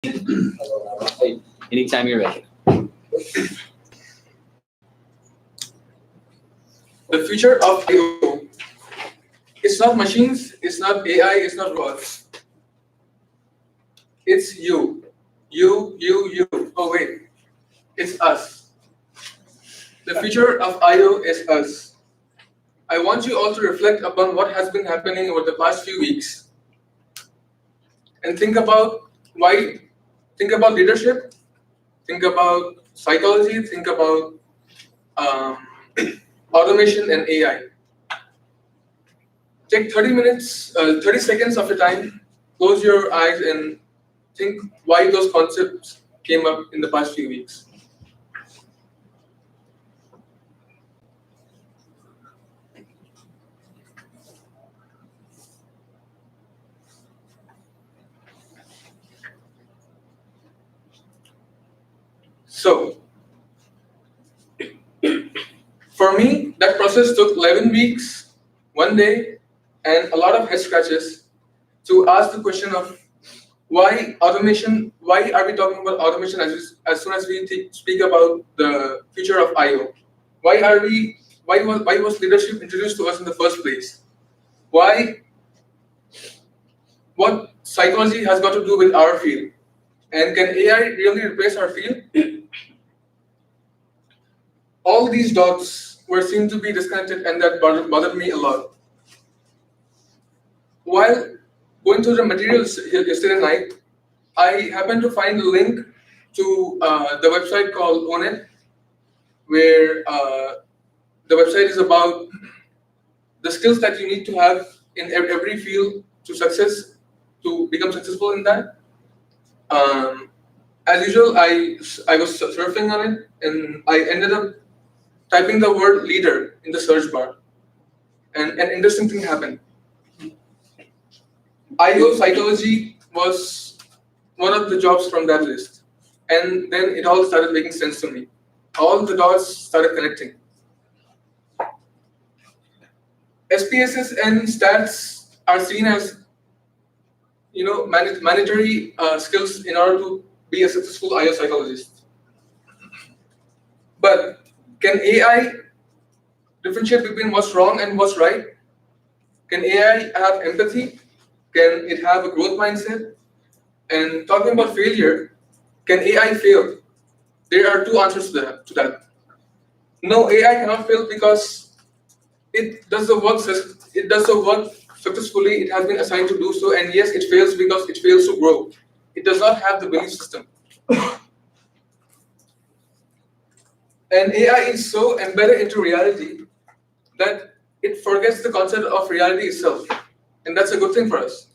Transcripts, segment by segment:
Anytime you're ready. The future of IO. It's not machines, it's not AI, it's not robots. It's you. You. Oh wait, it's us. The future of IO is us. I want you all to reflect upon what has been happening over the past few weeks and think about why, think about leadership, think about psychology, think about um, automation and AI. Take 30 minutes, 30 seconds of your time, close your eyes and think why those concepts came up in the past few weeks. So, for me, that process took 11 weeks, 1 day, and a lot of head scratches to ask the question of why automation, why are we talking about automation as soon as we speak about the future of IO? Why was leadership introduced to us in the first place? Why, what psychology has got to do with our field? And can AI really replace our field? All these dots were seen to be disconnected, and that bothered me a lot. While going through the materials yesterday night, I happened to find a link to the website called Own It, where the website is about the skills that you need to have in every field to become successful in that. As usual, I was surfing on it, and I ended up typing the word leader in the search bar, and an interesting thing happened. IO psychology was one of the jobs from that list, and then it all started making sense to me. All the dots started connecting. SPSS and stats are seen as mandatory skills in order to be a successful IO psychologist. But can AI differentiate between what's wrong and what's right? Can AI have empathy? Can it have a growth mindset? And talking about failure, can AI fail? There are two answers to that. No, AI cannot fail because it does the work successfully. It has been assigned to do so, and yes, it fails because it fails to grow. It does not have the belief system. And AI is so embedded into reality that it forgets the concept of reality itself, and that's a good thing for us.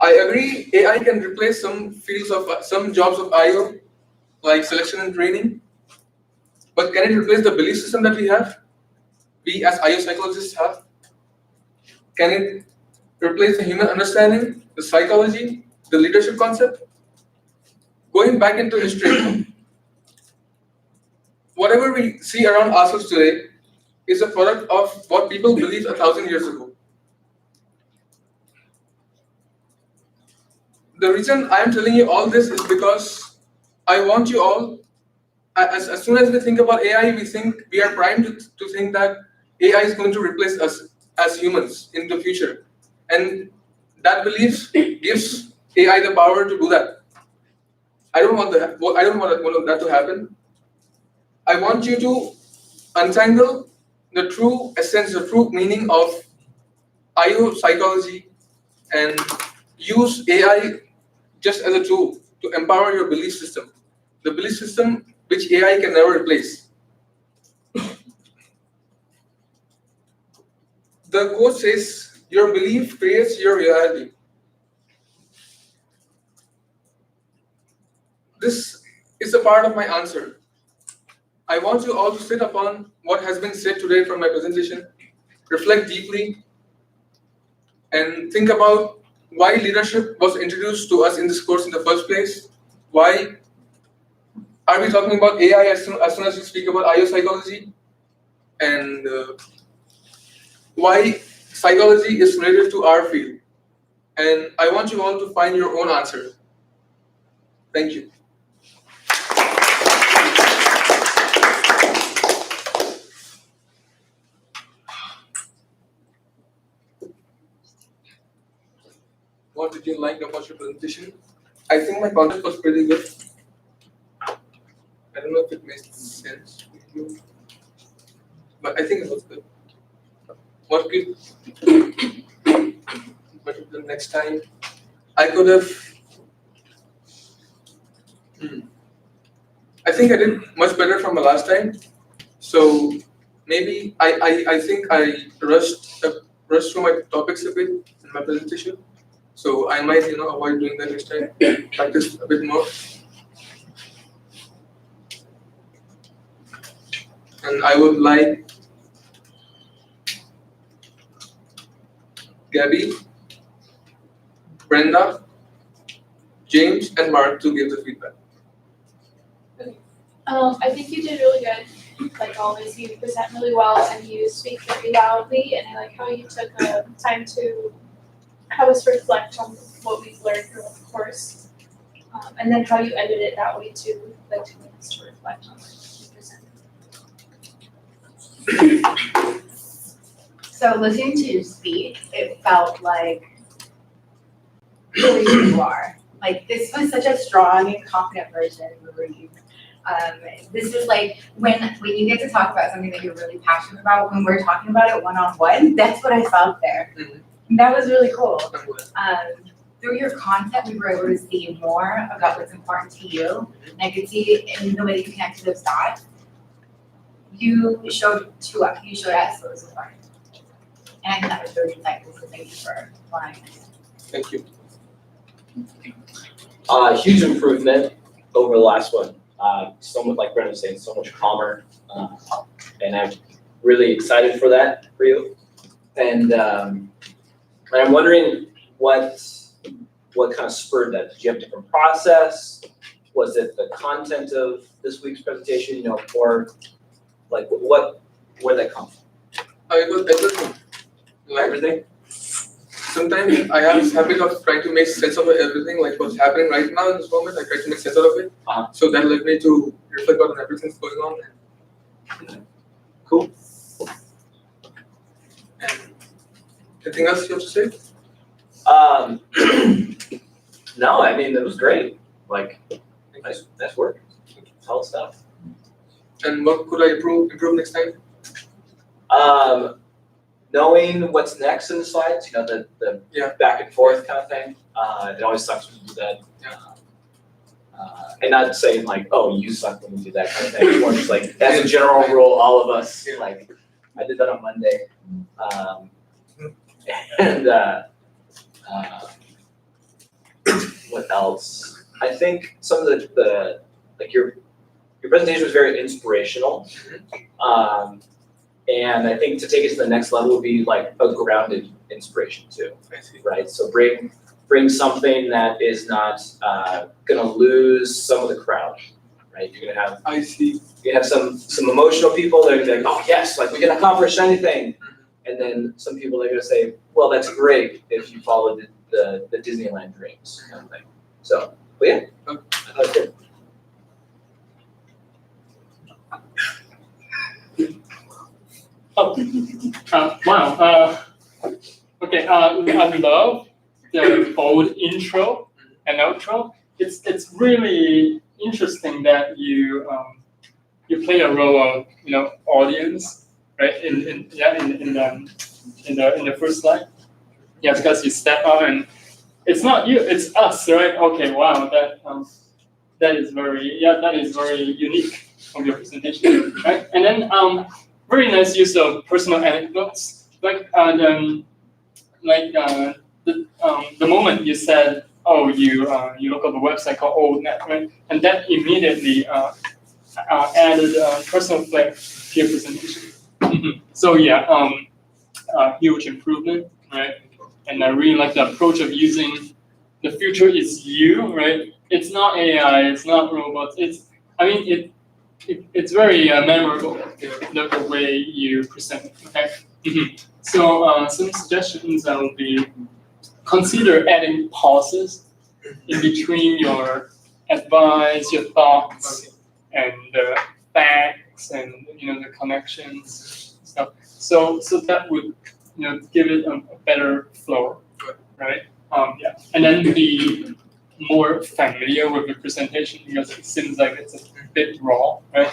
I agree, AI can replace some jobs of IO, like selection and training, but can it replace the belief system that we as IO psychologists have? Can it replace the human understanding, the psychology, the leadership concept? Going back into history, whatever we see around ourselves today is a product of what people believed 1,000 years ago. The reason I am telling you all this is because I want you all, as soon as we think about AI, we are primed to think that AI is going to replace us as humans in the future. And that belief gives AI the power to do that. I don't want that to happen. I want you to untangle the true essence, the true meaning of IO psychology, and use AI just as a tool to empower your belief system. The belief system which AI can never replace. The quote says, "Your belief creates your reality." This is a part of my answer. I want you all to sit upon what has been said today from my presentation, reflect deeply, and think about why leadership was introduced to us in this course in the first place. Why are we talking about AI as soon as we speak about IO psychology? And why psychology is related to our field. And I want you all to find your own answer. Thank you. What did you like about your presentation? I think my concept was pretty good. I don't know if it makes sense to you, but I think it was good. What could but the next time I could have I think I did much better from the last time. So maybe I think I rushed through my topics a bit in my presentation. So I might avoid doing that next time. Practice a bit more. And I would like Gabby, Brenda, James, and Mark to give the feedback. I think you did really good. Like always, you present really well and you speak very loudly. And I like how you took time to have us reflect on what we've learned throughout the course, and then how you ended it that way too, like 2 minutes to reflect on what you presented. So listening to you speak, it felt like who you are. Like this was such a strong and confident version of Marie. This is like when you get to talk about something that you're really passionate about, when we're talking about it one-on-one, that's what I felt there. Mm-hmm. And that was really cool. Through your content, we were able to see more about what's important to you. And I could see in the way that you connected those dots, you showed us what was important. And I think that was really insightful, so thank you for applying it. Thank you. Huge improvement over the last one. Somewhat like Brenda was saying, so much calmer, and I'm really excited for that for you. And I'm wondering what kind of spurred that. Did you have a different process? Was it the content of this week's presentation? Or like where'd that come from? It was everything. Like, Everything. sometimes I have this habit of trying to make sense of everything, like what's happening right now in this moment. I try to make sense out of it. So that led me to reflect on everything that's going on. Cool. And anything else you have to say? No, I mean it was great. Like nice work. Solid stuff. And what could I improve next time? Knowing what's next in the slides, the back and forth kind of thing. It always sucks when you do that. And not saying like, oh, you suck when you do that kind of thing. More just like, as a general rule, all of us, like, I did that on Monday. And what else? I think some of the like your presentation was very inspirational. And I think to take it to the next level would be like a grounded inspiration too. I see. Right? So bring something that is not gonna lose some of the crowd. Right? You're gonna have I see. you have some emotional people that are gonna be like, oh yes, like we can accomplish anything. And then some people are gonna say, well, that's great if you follow the Disneyland dreams kind of thing. So, but yeah, I thought it was good. Wow. Okay. I love the bold intro and outro. It's really interesting that you play a role of audience, right? In the first slide. Yeah, because you step out and it's not you, it's us, right? Okay. Wow. That is very unique from your presentation, right? And then very nice use of personal anecdotes, like the moment you said, oh, you look up a website called OldNet, right? And that immediately added personal flair to your presentation. So yeah, huge improvement, right? And I really like the approach of using the future is you, right? It's not AI, it's not robots. It's very memorable, the way you present it, okay? So some suggestions would be consider adding pauses in between your advice, your thoughts, and the facts, and the connections stuff. So that would give it a better flow, right? Yeah, and then be more familiar with the presentation because it seems like it's a bit raw, right?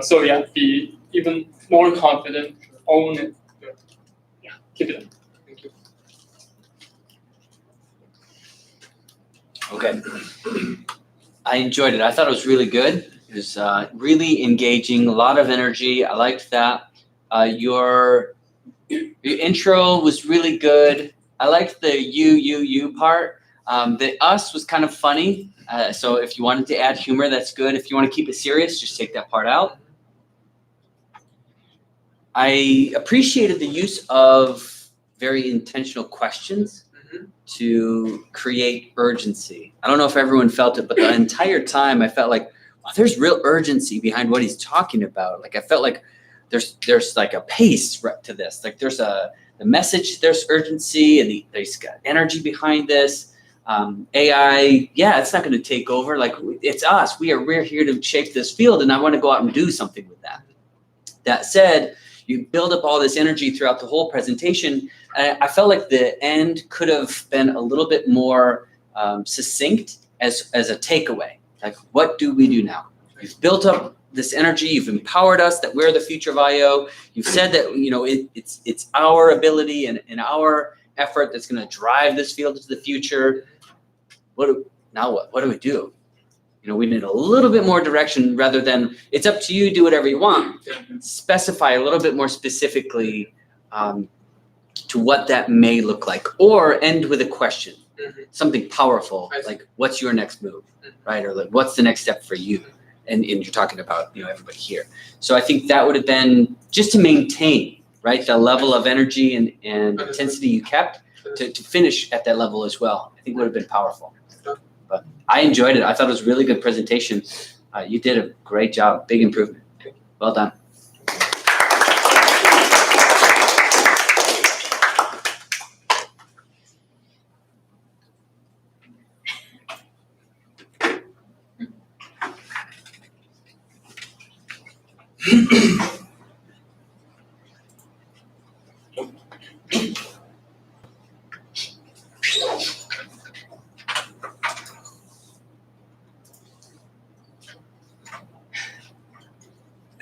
So yeah, be even more confident, own it. Yeah, keep it up. Thank you. Okay. I enjoyed it. I thought it was really good. It was really engaging, a lot of energy. I liked that. Your intro was really good. I liked the you part. The us was kind of funny. So if you wanted to add humor, that's good. If you want to keep it serious, just take that part out. I appreciated the use of very intentional questions to create urgency. I don't know if everyone felt it, but the entire time I felt like, wow, there's real urgency behind what he's talking about. Like I felt like there's like a pace to this. Like there's the message, there's urgency, and there's got energy behind this. AI, yeah, it's not going to take over. Like it's us. We're here to shape this field, and I want to go out and do something with that. That said, you build up all this energy throughout the whole presentation. I felt like the end could have been a little bit more succinct as a takeaway. Like, what do we do now? You've built up this energy. You've empowered us that we're the future of IO. You've said that it's our ability and our effort that's going to drive this field into the future. What do we do? We need a little bit more direction rather than it's up to you, do whatever you want. Specify a little bit more specifically to what that may look like, or end with a question, something powerful, like what's your next move, right? Or like what's the next step for you? And you're talking about everybody here. So I think that would have been just to maintain, right, the level of energy and intensity you kept to finish at that level as well. I think would have been powerful. But I enjoyed it. I thought it was a really good presentation. You did a great job. Big improvement. Well done.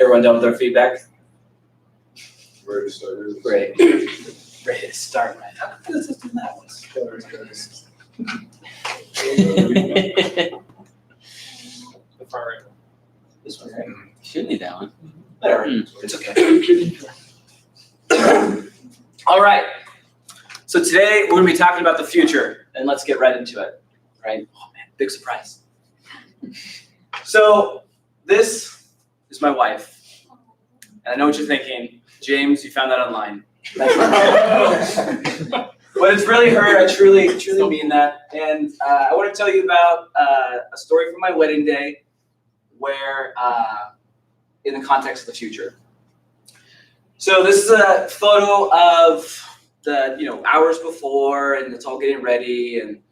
Everyone done with their feedback? Ready to start? Great. Ready to start, man. How come this isn't that one? The far right. This one, right? Should need that one. Whatever. It's okay. All right. So today we're going to be talking about the future, and let's get right into it. Right? Oh man, big surprise. So this is my wife. And I know what you're thinking. James, you found that online. But it's really her. I truly mean that. And I want to tell you about a story from my wedding day where, in the context of the future. So this is a photo of the, hours before, and it's all getting ready. And,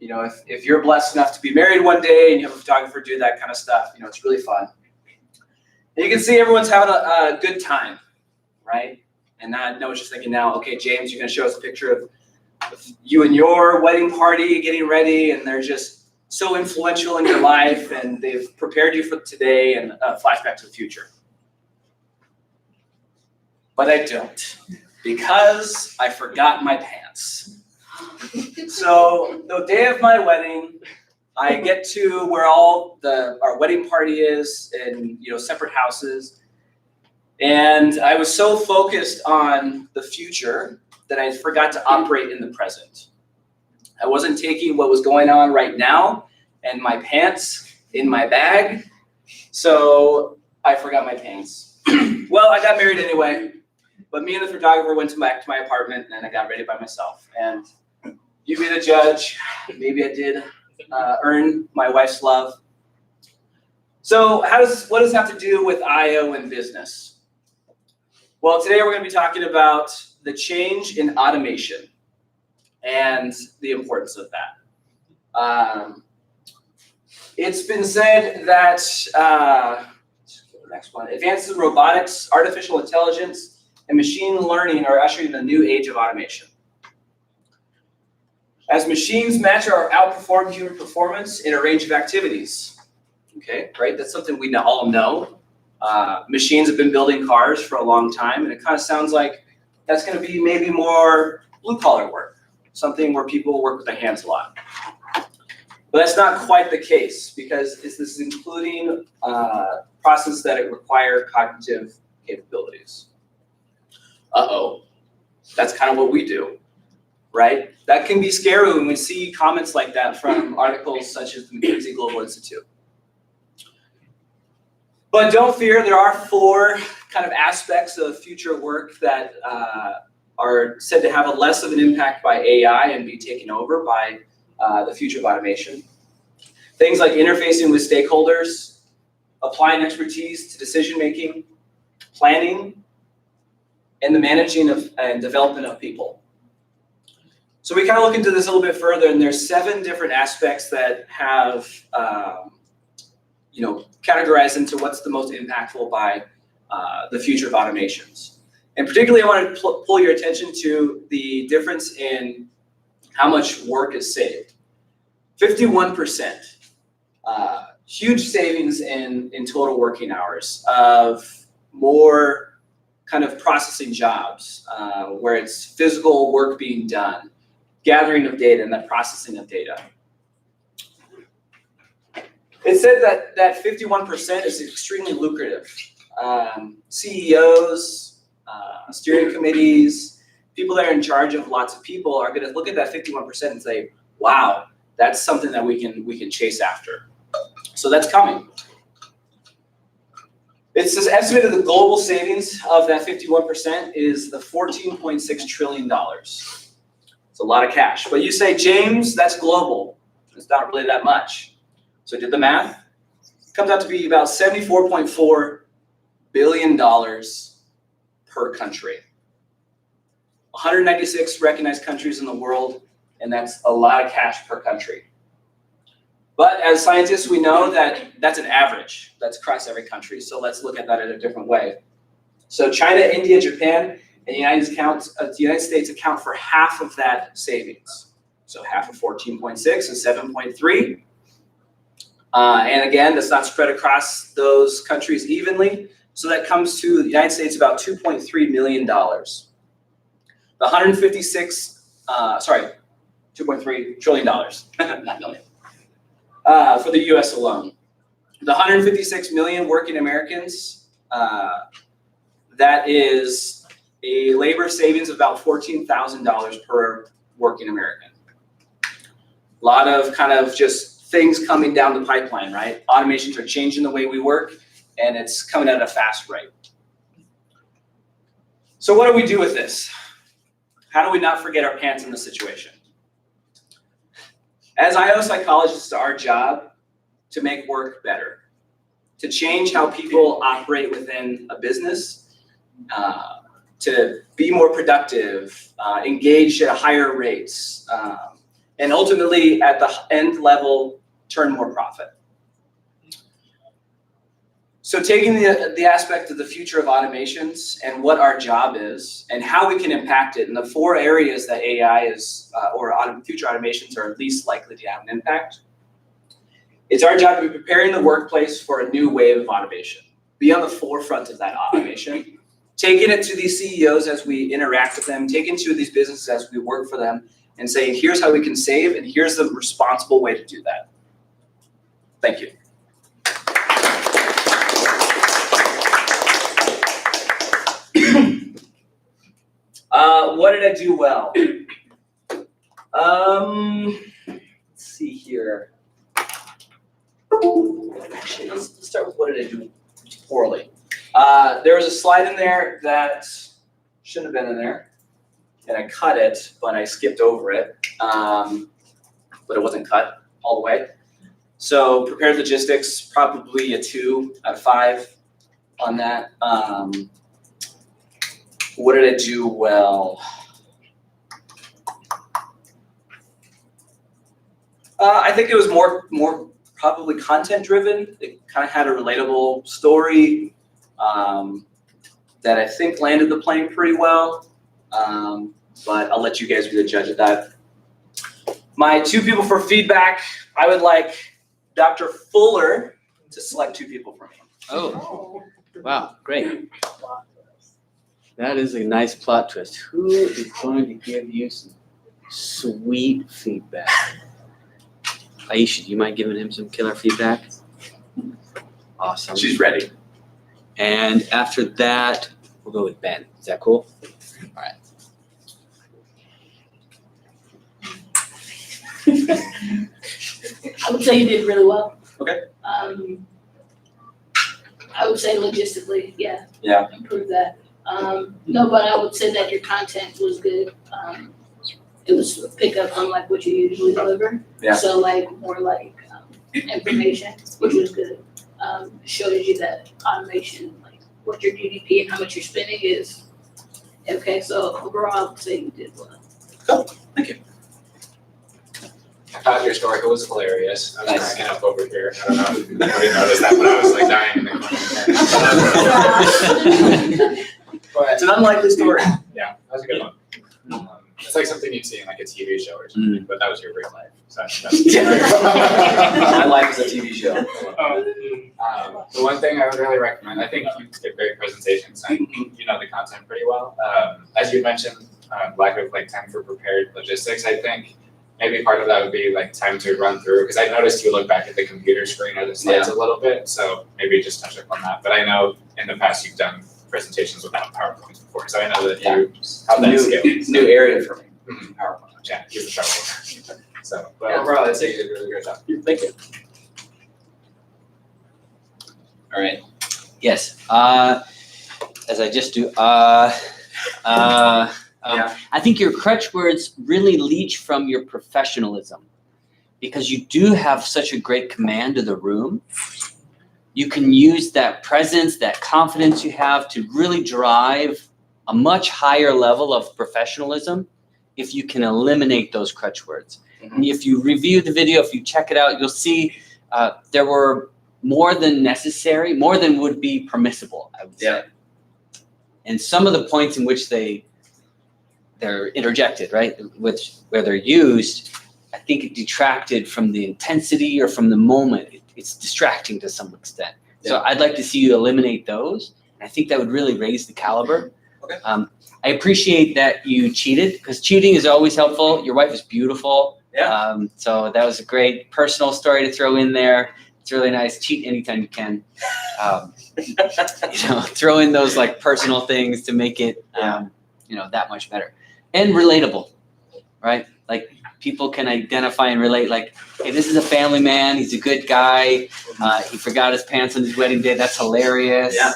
if you're blessed enough to be married one day and you have a photographer do that kind of stuff, it's really fun. And you can see everyone's having a good time, right? And I know what you're thinking now. Okay, James, you're going to show us a picture of you and your wedding party getting ready, and they're just so influential in your life, and they've prepared you for today and a flashback to the future. But I don't, because I forgot my pants. So the day of my wedding, I get to where our wedding party is in separate houses, and I was so focused on the future that I forgot to operate in the present. I wasn't taking what was going on right now and my pants in my bag, so I forgot my pants. Well, I got married anyway, but me and the photographer went back to my apartment, and I got ready by myself. And you be the judge. Maybe I did earn my wife's love. So what does this have to do with IO and business? Well, today we're going to be talking about the change in automation and the importance of that. It's been said that, next one, advances in robotics, artificial intelligence, and machine learning are ushering in a new age of automation. As machines match or outperform human performance in a range of activities. Okay, right, that's something we all know. Machines have been building cars for a long time, and it kind of sounds like that's gonna be maybe more blue collar work, something where people work with their hands a lot. But that's not quite the case, because this is including processes that require cognitive capabilities. Uh-oh, that's kind of what we do, right? That can be scary when we see comments like that from articles such as the McKinsey Global Institute. But don't fear, there are 4 kind of aspects of future work that are said to have a less of an impact by AI and be taken over by the future of automation. Things like interfacing with stakeholders, applying expertise to decision-making, planning, and the managing of and development of people. So we kind of look into this a little bit further, and there's 7 different aspects that have, categorized into what's the most impactful by the future of automations. And particularly, I want to pull your attention to the difference in how much work is saved. 51%, huge savings in total working hours of more kind of processing jobs, where it's physical work being done, gathering of data and the processing of data. It said that 51% is extremely lucrative. CEOs, steering committees, people that are in charge of lots of people are going to look at that 51% and say, wow, that's something that we can chase after. So that's coming. It's just estimated the global savings of that 51% is the $14.6 trillion. It's a lot of cash. But you say, James, that's global. It's not really that much. So I did the math. It comes out to be about $74.4 billion per country. 196 recognized countries in the world, and that's a lot of cash per country. But as scientists, we know that that's an average. That's across every country. So let's look at that in a different way. So China, India, Japan, and the United States account for half of that savings. So half of 14.6 is 7.3. And again, that's not spread across those countries evenly. So that comes to the United States about $2.3 million. The 2.3 trillion dollars, not million, for the US alone. The 156 million working Americans, that is a labor savings of about $14,000 per working American. A lot of kind of just things coming down the pipeline, right? Automations are changing the way we work, and it's coming at a fast rate. So what do we do with this? How do we not forget our pants in this situation? As IO psychologists, it's our job to make work better, to change how people operate within a business, to be more productive, engage at higher rates, and ultimately at the end level, turn more profit. So taking the aspect of the future of automations and what our job is and how we can impact it in the 4 areas that AI is, or future automations are least likely to have an impact. It's our job to be preparing the workplace for a new wave of automation. Be on the forefront of that automation, taking it to these CEOs as we interact with them, taking it to these businesses as we work for them, and saying, here's how we can save, and here's the responsible way to do that. Thank you. What did I do well? Let's see here. Actually, let's start with what did I do poorly. There was a slide in there that shouldn't have been in there, and I cut it, but I skipped over it. But it wasn't cut all the way. So prepared logistics, probably a 2 out of 5 on that. What did I do well? I think it was more probably content driven. It kind of had a relatable story that I think landed the plane pretty well. But I'll let you guys be the judge of that. My 2 people for feedback, I would like Dr. Fuller to select 2 people for me. Oh, wow, great. That is a nice plot twist. Who is going to give you some sweet feedback? Aisha, do you mind giving him some killer feedback? Awesome. She's ready. And after that, we'll go with Ben. Is that cool? All right. I would say you did really well. Okay. I would say logistically, yeah. Yeah. Improve that. No, but I would say that your content was good. It was a pickup on like what you usually deliver. Yeah. So like more like information, which was good. Showed you that automation, like what your GDP and how much you're spending is. Okay, so overall, I would say you did well. Cool. Thank you. I thought your story was hilarious. I was Nice. cracking up over here. I don't know if anybody noticed that, but I was like dying in the corner. It's an unlikely story. Yeah, that was a good one. It's like something you'd see in like a TV show or something, but that was your real life. So My life is a TV show. The one thing I would really recommend, I think you did great presentations and you know the content pretty well. As you mentioned, lack of like time for prepared logistics, I think maybe part of that would be like time to run through, because I noticed you look back at the computer screen or the slides a little bit, so maybe just touch up on that. But I know in the past you've done presentations without PowerPoint before, so I know that you have that skill. New area for me. PowerPoint, yeah, use the PowerPoint. So, but Yeah. overall, I'd say you did a really great job. Thank you. All right. Yes. As I just do. I think your crutch words really leach from your professionalism, because you do have such a great command of the room. You can use that presence, that confidence you have to really drive a much higher level of professionalism if you can eliminate those crutch words. And if you review the video, if you check it out, you'll see there were more than necessary, more than would be permissible, I would say. And some of the points in which they're interjected, right, where they're used, I think it detracted from the intensity or from the moment. It's distracting to some extent. So I'd like to see you eliminate those. And I think that would really raise the caliber. Okay. I appreciate that you cheated, because cheating is always helpful. Your wife is beautiful. Yeah. So that was a great personal story to throw in there. It's really nice. Cheat anytime you can. Throw in those like personal things to make it, that much better and relatable, right? Like people can identify and relate. Like, hey, this is a family man. He's a good guy. He forgot his pants on his wedding day. That's hilarious. Yeah.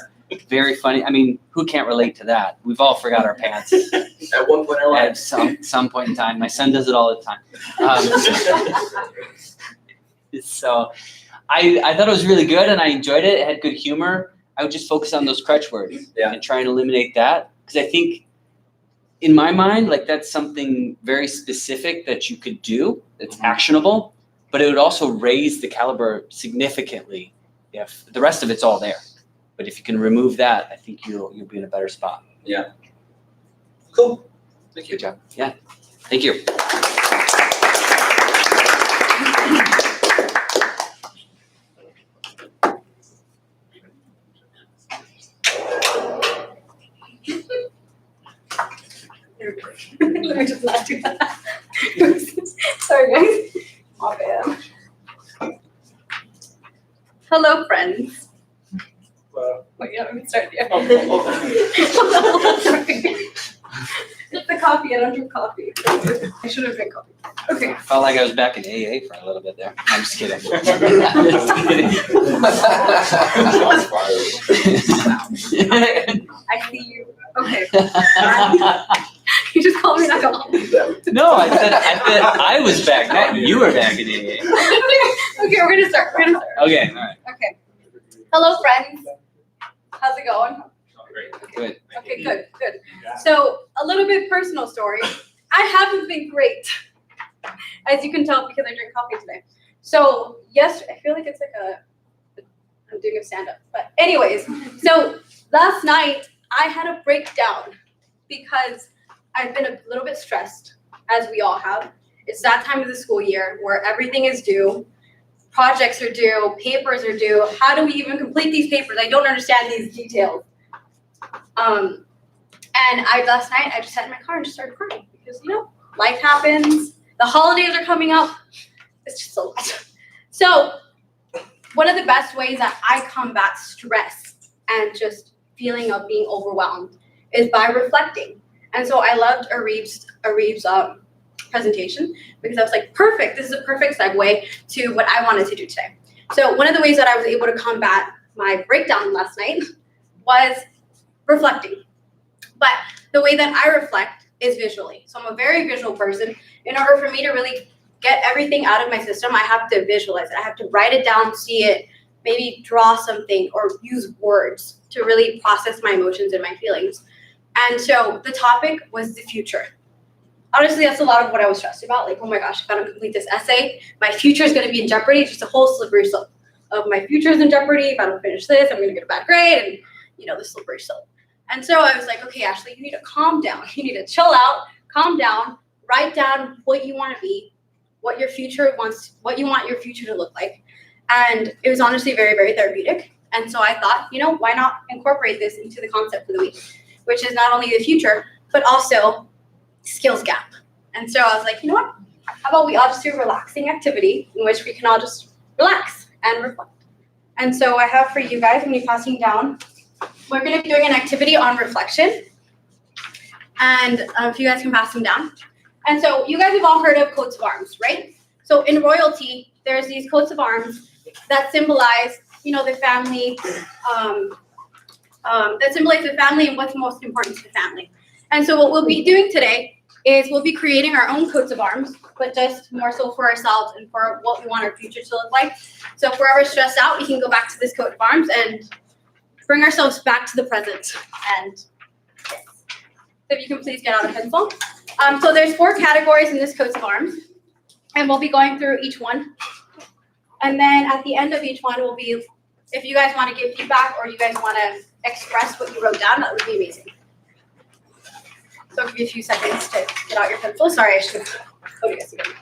Very funny. I mean, who can't relate to that? We've all forgot our pants At one point in our at lives. some point in time. My son does it all the time. So I thought it was really good and I enjoyed it. It had good humor. I would just focus on those crutch words and try and eliminate that, because I think in my mind, like that's something very specific that you could do that's actionable, but it would also raise the caliber significantly if the rest of it's all there. But if you can remove that, I think you'll be in a better spot. Yeah. Cool. Thank you. Good job. Yeah. Thank you. Let me just not do that. Sorry, guys. My bad. Hello, friends. Wait, yeah, let me start here. It's the coffee. I don't drink coffee. I should have drank coffee. Okay. Felt like I was back in AA for a little bit there. I'm just kidding. I see you. Okay. You just called me an alcoholic. No, I said I was back. Not you were back in AA. Okay, we're gonna start. Okay, all right. Okay. Hello, friends. How's it going? Good. Okay, good. So a little bit personal story. I haven't been great, as you can tell because I drink coffee today. So yes, I feel like it's like I'm doing a stand-up. But anyways, so last night I had a breakdown because I've been a little bit stressed, as we all have. It's that time of the school year where everything is due. Projects are due, papers are due. How do we even complete these papers? I don't understand these details. And last night I just sat in my car and just started crying because life happens. The holidays are coming up. It's just a lot. So one of the best ways that I combat stress and just feeling of being overwhelmed is by reflecting. And so I loved Arif's presentation because I was like, perfect. This is a perfect segue to what I wanted to do today. So one of the ways that I was able to combat my breakdown last night was reflecting. But the way that I reflect is visually. So I'm a very visual person. In order for me to really get everything out of my system, I have to visualize it. I have to write it down, see it, maybe draw something or use words to really process my emotions and my feelings. And so the topic was the future. Honestly, that's a lot of what I was stressed about. Like, oh my gosh, if I don't complete this essay, my future is going to be in jeopardy. It's just a whole slippery slope of my future is in jeopardy. If I don't finish this, I'm going to get a bad grade and, the slippery slope. And so I was like, okay, Ashley, you need to calm down. You need to chill out, calm down, write down what you want to be, what your future wants, what you want your future to look like. And it was honestly very, very therapeutic. And so I thought, why not incorporate this into the concept for the week, which is not only the future, but also skills gap. And so I was like, what? How about we all just do a relaxing activity in which we can all just relax and reflect. And so I have for you guys, I'm going to be passing down. We're going to be doing an activity on reflection. And if you guys can pass them down. And so you guys have all heard of coats of arms, right? So in royalty, there's these coats of arms that symbolize, the family, and what's most important to the family. And so what we'll be doing today is we'll be creating our own coats of arms, but just more so for ourselves and for what we want our future to look like. So if we're ever stressed out, we can go back to this coat of arms and bring ourselves back to the present. And yes. So if you can please get out a pencil. So there's 4 categories in this coat of arms, and we'll be going through each one. And then at the end of each one will be, if you guys want to give feedback or you guys want to express what you wrote down, that would be amazing. So I'll give you a few seconds to get out your pencil. Sorry, I should have told you guys again.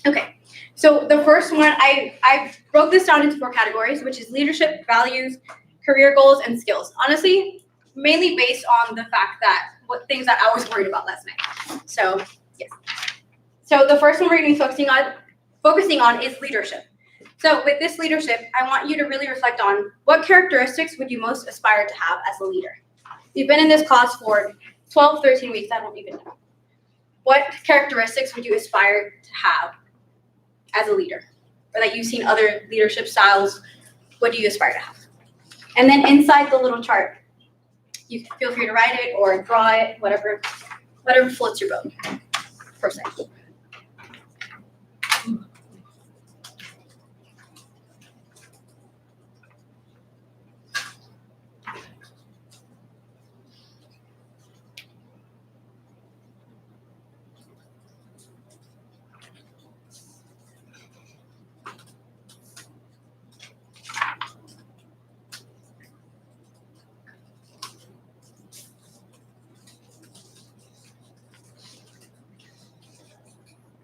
Okay, so the first one, I broke this down into 4 categories, which is leadership, values, career goals, and skills. Honestly, mainly based on the fact that what things that I was worried about last night. So yes. So the first one we're going to be focusing on is leadership. So with this leadership, I want you to really reflect on what characteristics would you most aspire to have as a leader. You've been in this class for 12, 13 weeks, I don't even know. What characteristics would you aspire to have as a leader? Or that you've seen other leadership styles, what do you aspire to have? And then inside the little chart, you can feel free to write it or draw it, whatever floats your boat, per se.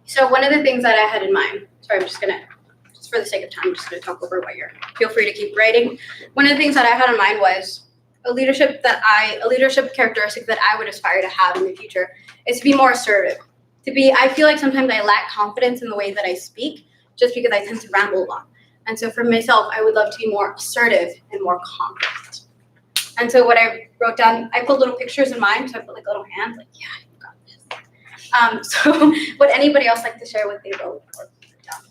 So one of the things that I had in mind, sorry, just for the sake of time, I'm just gonna talk over what you're, feel free to keep writing. One of the things that I had in mind was a leadership characteristic that I would aspire to have in the future is to be more assertive. I feel like sometimes I lack confidence in the way that I speak just because I tend to ramble a lot. And so for myself, I would love to be more assertive and more confident. And so what I wrote down, I put little pictures in mine, so I put like little hands, like, yeah, you got this. So would anybody else like to share what they wrote or put down?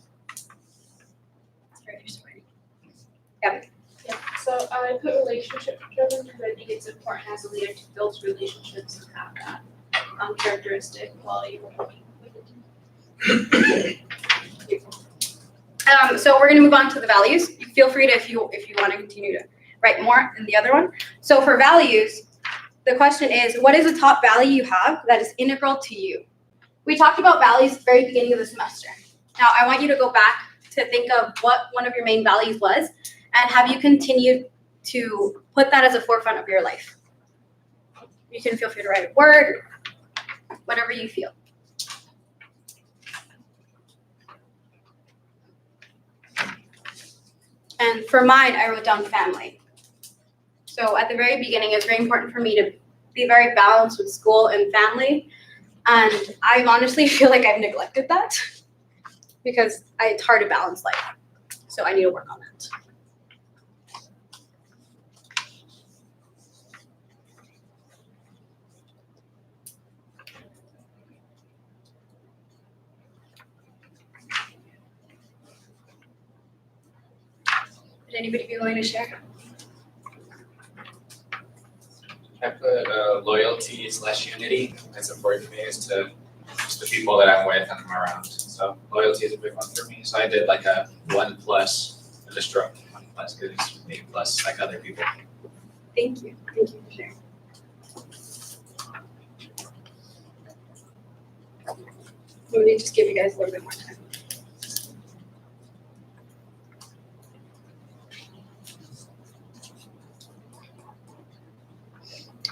Sorry, you're writing. Yeah, so I put relationship driven because I think it's important as a leader to build relationships and have that characteristic while you're working with the team. So we're going to move on to the values. Feel free to, if you want to continue to write more in the other one. So for values, the question is, what is the top value you have that is integral to you? We talked about values at the very beginning of the semester. Now, I want you to go back to think of what one of your main values was and have you continued to put that as a forefront of your life. You can feel free to write a word, whatever you feel. And for mine, I wrote down family. So at the very beginning, it's very important for me to be very balanced with school and family. And I honestly feel like I've neglected that because it's hard to balance life. So I need to work on that. Would anybody be willing to share? I put loyalty / unity. That's important to me is to just the people that I'm with and I'm around. So loyalty is a big one for me. So I did like a 1+, just wrote 1+ because it's A+ like other people. Thank you. Thank you for sharing. Let me just give you guys a little bit more time.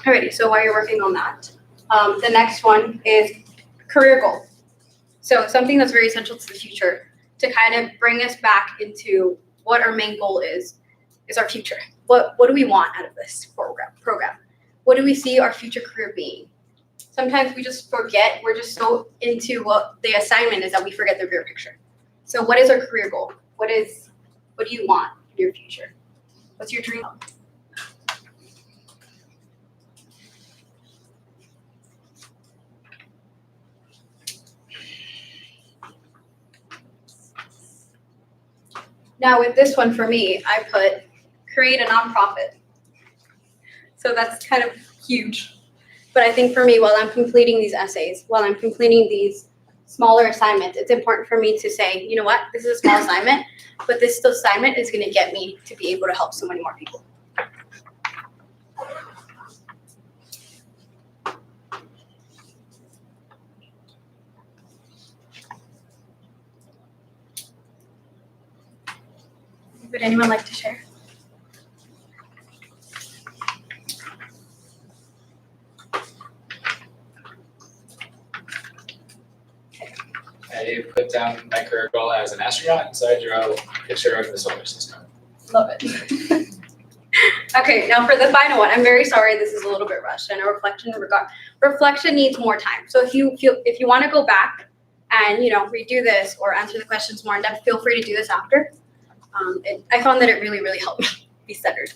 Alrighty, so while you're working on that, the next one is career goal. So something that's very essential to the future to kind of bring us back into what our main goal is our future. What do we want out of this program? What do we see our future career being? Sometimes we just forget, we're just so into what the assignment is that we forget the bigger picture. So what is our career goal? What do you want in your future? What's your dream? Now with this one for me, I put create a nonprofit. So that's kind of huge. But I think for me, while I'm completing these essays, while I'm completing these smaller assignments, it's important for me to say, you know what, this is a small assignment, but this assignment is going to get me to be able to help so many more people. Would anyone like to share? I put down my career goal as an astronaut, and so I drew a picture of the solar system. Love it. Okay, now for the final one, I'm very sorry this is a little bit rushed. I know reflection needs more time. So if you want to go back and redo this or answer the questions more in depth, feel free to do this after. I found that it really, really helped me be centered.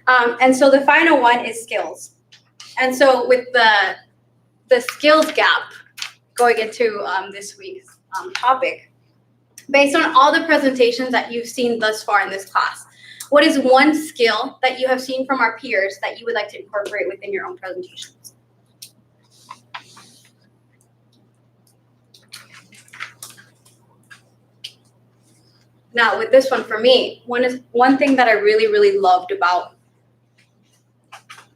And so the final one is skills. And so with the skills gap going into this week's topic, based on all the presentations that you've seen thus far in this class, what is one skill that you have seen from our peers that you would like to incorporate within your own presentations? Now, with this one for me, one thing that I really, really loved about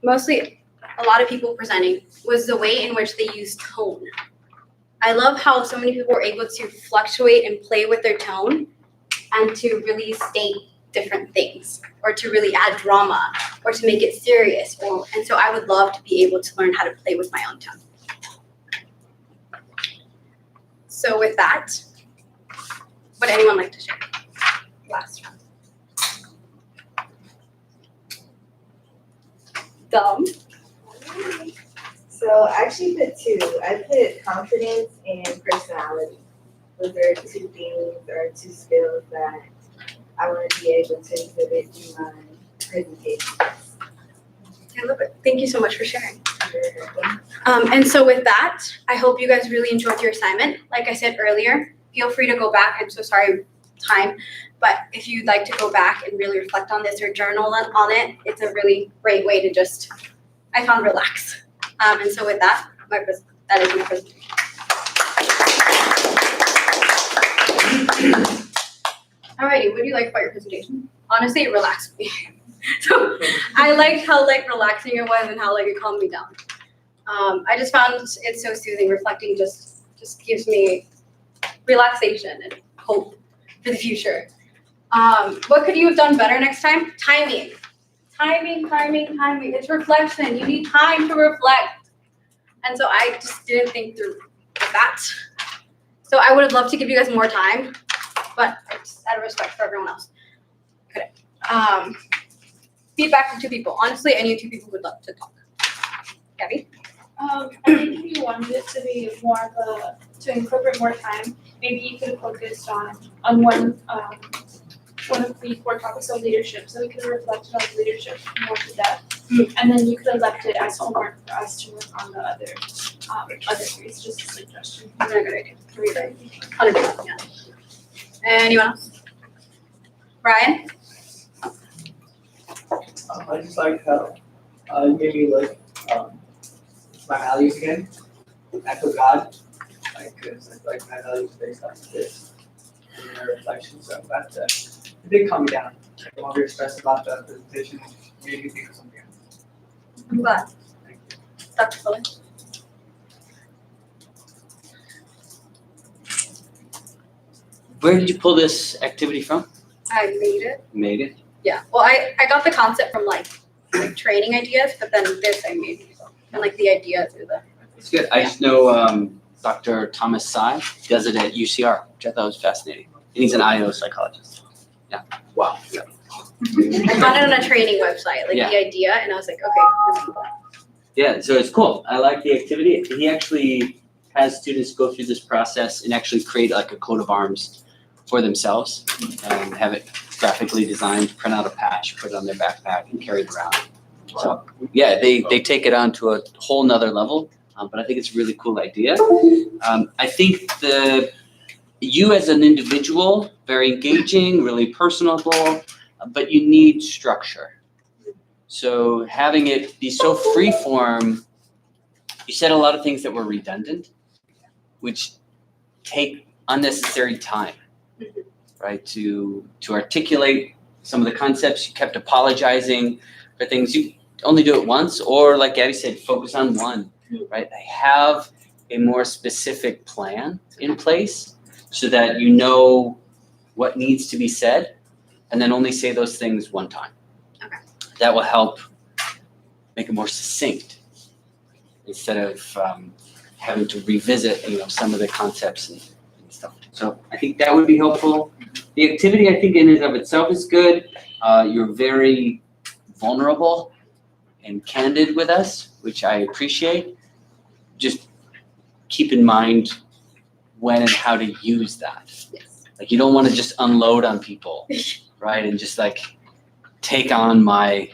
mostly a lot of people presenting was the way in which they use tone. I love how so many people were able to fluctuate and play with their tone and to really state different things or to really add drama or to make it serious. And so I would love to be able to learn how to play with my own tone. So with that, would anyone like to share? Last one. Dumb. So I actually put 2. I put confidence and personality. Those are 2 things or 2 skills that I want to be able to exhibit through my presentations. I love it. Thank you so much for sharing. And so with that, I hope you guys really enjoyed your assignment. Like I said earlier, feel free to go back. I'm so sorry, time. But if you'd like to go back and really reflect on this or journal on it, it's a really great way to just, I found, relax. And so with that, that is my presentation. Alrighty, what do you like about your presentation? Honestly, it relaxed me. So I liked how relaxing it was and how it calmed me down. I just found it so soothing, reflecting just just gives me relaxation and hope for the future. What could you have done better next time? Timing. It's reflection. You need time to reflect. And so I just didn't think through that. So I would have loved to give you guys more time, but just out of respect for everyone else. Couldn't. Feedback from two people. Honestly, any of two people would love to talk. Gabby? I think if you wanted it to be more of to incorporate more time, maybe you could have focused on one of the core topics of leadership, so we could have reflected on leadership more to depth. And then you could have left it as homework for us to work on the other areas, just a suggestion. That's a good idea. 100%, yeah. Anyone else? Brian? I just like how you made me my values again. Echo God. Cause I feel like my values based on this in their reflection. So it did calm me down. I'm all very stressed about the presentation. Made me think of something else. I'm glad. Dr. Fuller? Where did you pull this activity from? I made it. Made it? Yeah. Well, I got the concept from like training ideas, but then this I made myself. And like the idea through the. It's good. I just know Dr. Thomas Tsai does it at UCR, which I thought was fascinating. And he's an IO psychologist. Yeah. Wow. Yeah. I found it on a training website, like Yeah. the idea, and I was like, okay. Yeah, so it's cool. I like the activity. He actually has students go through this process and actually create like a coat of arms for themselves and have it graphically designed, print out a patch, put it on their backpack and carry it around. So yeah, they take it on to a whole nother level, but I think it's a really cool idea. I think you as an individual, very engaging, really personable, but you need structure. So having it be so free form, you said a lot of things that were redundant, which take unnecessary time, right? To articulate some of the concepts. You kept apologizing for things. You only do it once, or like Gabby said, focus on one, right? Have a more specific plan in place so that you know what needs to be said, and then only say those things one time. Okay. That will help make it more succinct instead of having to revisit, some of the concepts and stuff. So I think that would be helpful. The activity, I think, in and of itself is good. You're very vulnerable and candid with us, which I appreciate. Just keep in mind when and how to use that. Yes. Like you don't want to just unload on people, right? And just like take on my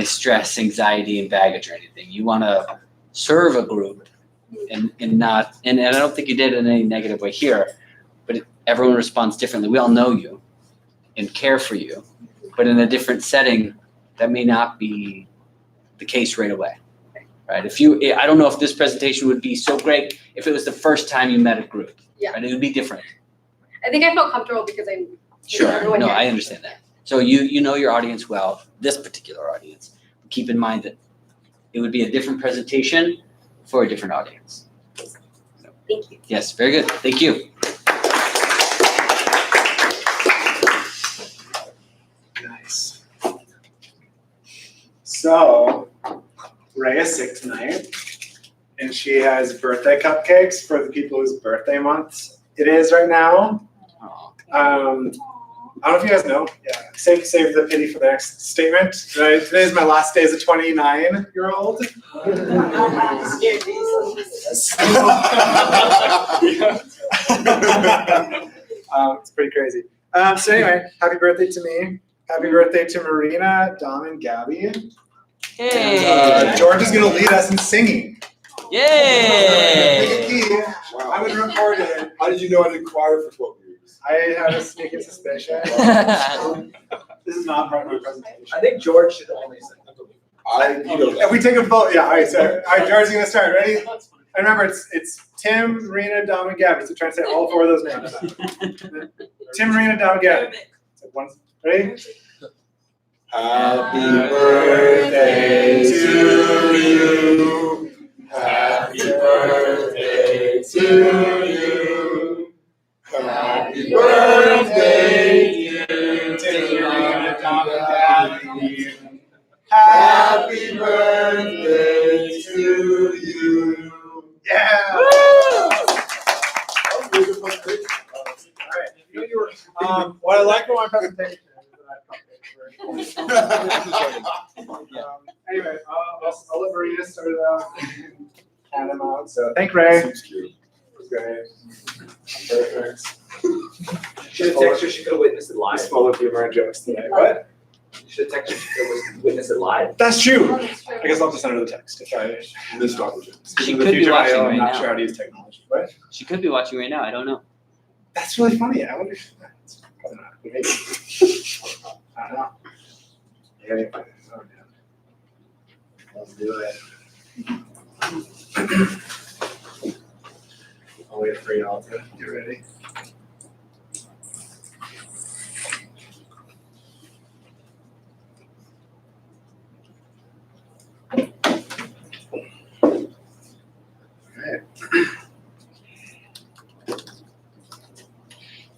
stress, anxiety, and baggage or anything. You want to serve a group and not, and I don't think you did it in any negative way here, but everyone responds differently. We all know you and care for you, but in a different setting, that may not be the case right away, right? I don't know if this presentation would be so great if it was the first time you met a group. Yeah. Right? It would be different. I think I felt comfortable because I Sure, everyone no, here. I understand that. So you know your audience well, this particular audience. Keep in mind that it would be a different presentation for a different audience. Thank you. Yes, very good. Thank you. Nice. So, Ray is sick tonight, and she has birthday cupcakes for the people whose birthday month it is right now. I don't know if you guys know. Yeah, save the pity for the next statement. Today is my last day as a 29-year-old. It's pretty crazy. So anyway, happy birthday to me. Happy birthday to Marina, Dom, and Gabby. Hey. And, George is going to lead us in singing. Yay! Wow. I would record it. How did you know I did choir for 12 years? I had a sneaking suspicion. This is not part of my presentation. I think George should only sing. If we take a vote, yeah. All right, George's going to start. Ready? And remember, it's Tim, Marina, Dom, and Gabby. So try and say all four of those names. Tim, Marina, Dom, Gabby. So ready? Happy birthday to you. Happy birthday to you. Happy birthday, dear Tina. Happy birthday to you. Yeah. What I like about my presentation is that anyway, I'll let Maria start it out and hand them out. So thank Ray. Seems cute. Great. Perfect. Should have texted her, she could have witnessed it live. He's full of humor and jokes today. What? Should have texted her, she could have witnessed it live. That's true. Oh, that's true. I guess I'll have to send her the text if I This opportunity. She in the could be future, watching I'm right not now. sure how to use technology. What? She could be watching right now. I don't know. That's really funny. I wonder if that's probably not. Maybe. I don't know. Anyway, oh, man. Let's do it. I'll wait for y'all to get ready.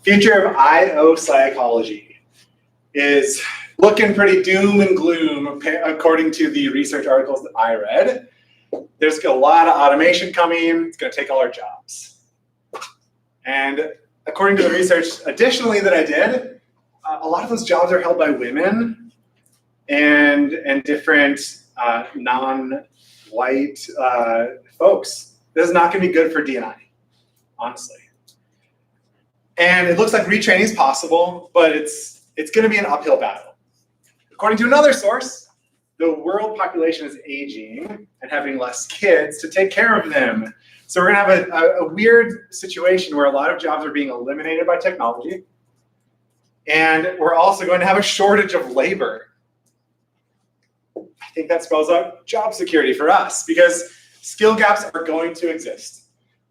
Future of IO psychology is looking pretty doom and gloom according to the research articles that I read. There's a lot of automation coming. It's going to take all our jobs. And according to the research additionally that I did, a lot of those jobs are held by women and different non-white folks. This is not going to be good for D&I, honestly. And it looks like retraining is possible, but it's going to be an uphill battle. According to another source, the world population is aging and having less kids to take care of them. So we're going to have a weird situation where a lot of jobs are being eliminated by technology. And we're also going to have a shortage of labor. I think that spells out job security for us because skill gaps are going to exist.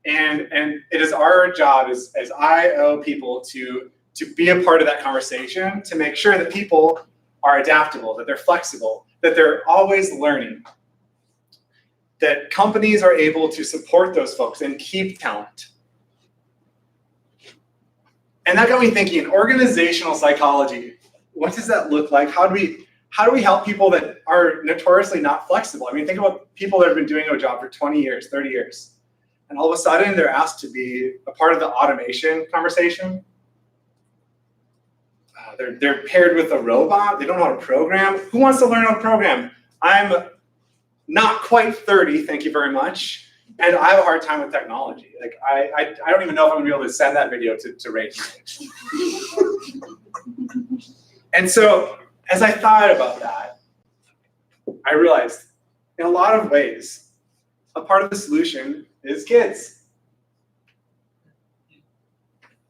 And it is our job as IO people to be a part of that conversation, to make sure that people are adaptable, that they're flexible, that they're always learning, that companies are able to support those folks and keep talent. And that got me thinking, organizational psychology, what does that look like? How do we help people that are notoriously not flexible? I mean, think about people that have been doing a job for 20 years, 30 years. And all of a sudden, they're asked to be a part of the automation conversation. They're paired with a robot. They don't know how to program. Who wants to learn how to program? I'm not quite 30, thank you very much. And I have a hard time with technology. Like I don't even know if I'm gonna be able to send that video to Rachel. And so as I thought about that, I realized in a lot of ways, a part of the solution is kids.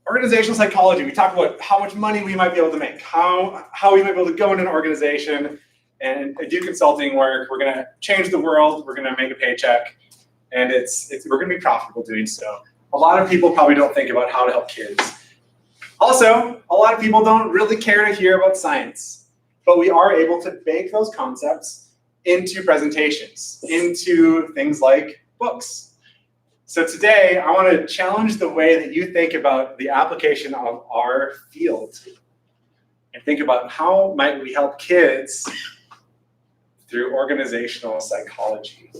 Organizational psychology, we talk about how much money we might be able to make, how we might be able to go into an organization and do consulting work. We're gonna change the world, we're gonna make a paycheck, and we're gonna be profitable doing so. A lot of people probably don't think about how to help kids. Also, a lot of people don't really care to hear about science, but we are able to bake those concepts into presentations, into things like books. So today, I want to challenge the way that you think about the application of our field and think about how might we help kids through organizational psychology.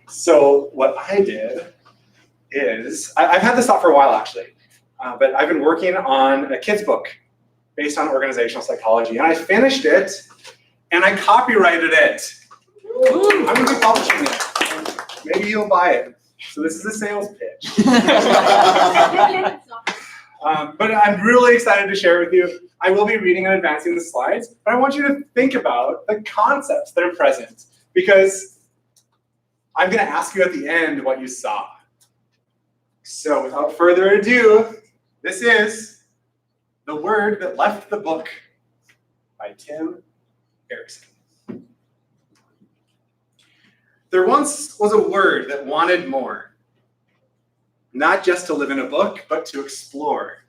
So what I did is, I've had this thought for a while actually, but I've been working on a kid's book based on organizational psychology, and I finished it, and I copyrighted it. I'm going to be publishing it. Maybe you'll buy it. So this is a sales pitch. But I'm really excited to share with you. I will be reading and advancing the slides, but I want you to think about the concepts that are present, because I'm going to ask you at the end what you saw. So without further ado, this is The Word That Left the Book by Tim Erickson. There once was a word that wanted more, not just to live in a book, but to explore.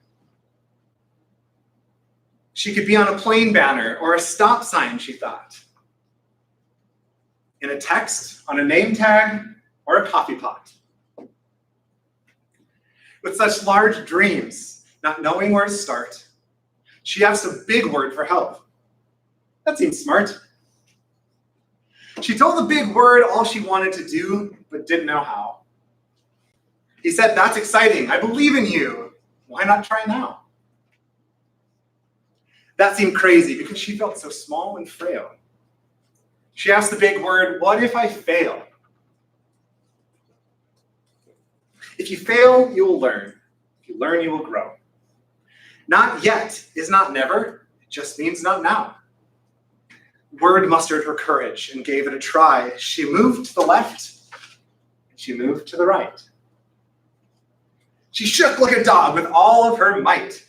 She could be on a plane banner or a stop sign, she thought. In a text, on a name tag, or a coffee pot. With such large dreams, not knowing where to start, she asked a big word for help. That seemed smart. She told the big word all she wanted to do, but didn't know how. He said, "That's exciting. I believe in you. Why not try now?" That seemed crazy because she felt so small and frail. She asked the big word, "What if I fail?" If you fail, you will learn. If you learn, you will grow. Not yet is not never. It just means not now. Word mustered her courage and gave it a try. She moved to the left, and she moved to the right. She shook like a dog with all of her might.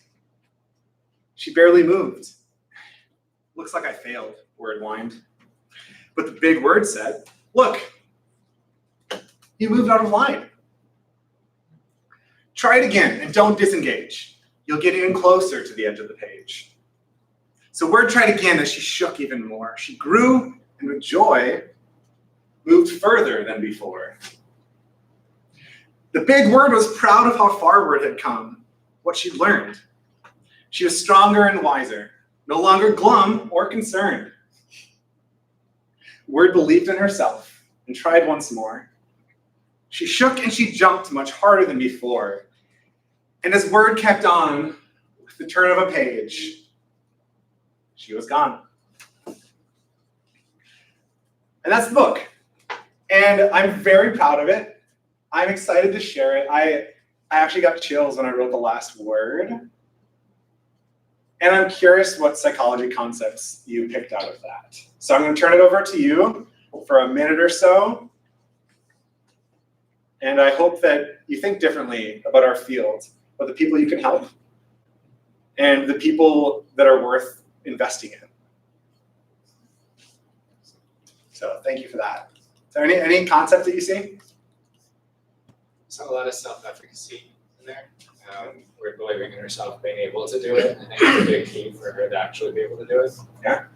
She barely moved. "Looks like I failed," Word whined. But the big word said, "Look, you moved out of line. Try it again and don't disengage. You'll get even closer to the edge of the page." So Word tried again as she shook even more. She grew and with joy moved further than before. The big word was proud of how far Word had come, what she'd learned. She was stronger and wiser, no longer glum or concerned. Word believed in herself and tried once more. She shook and she jumped much harder than before. And as Word kept on, with the turn of a page, she was gone. And that's the book. And I'm very proud of it. I'm excited to share it. I actually got chills when I wrote the last word. And I'm curious what psychology concepts you picked out of that. So I'm going to turn it over to you for a minute or so. And I hope that you think differently about our field, about the people you can help, and the people that are worth investing in. So thank you for that. Is there any concept that you see? So a lot of self-efficacy in there. We're believing in herself being able to do it. I think it's a big key for her to actually be able to do it. Yeah.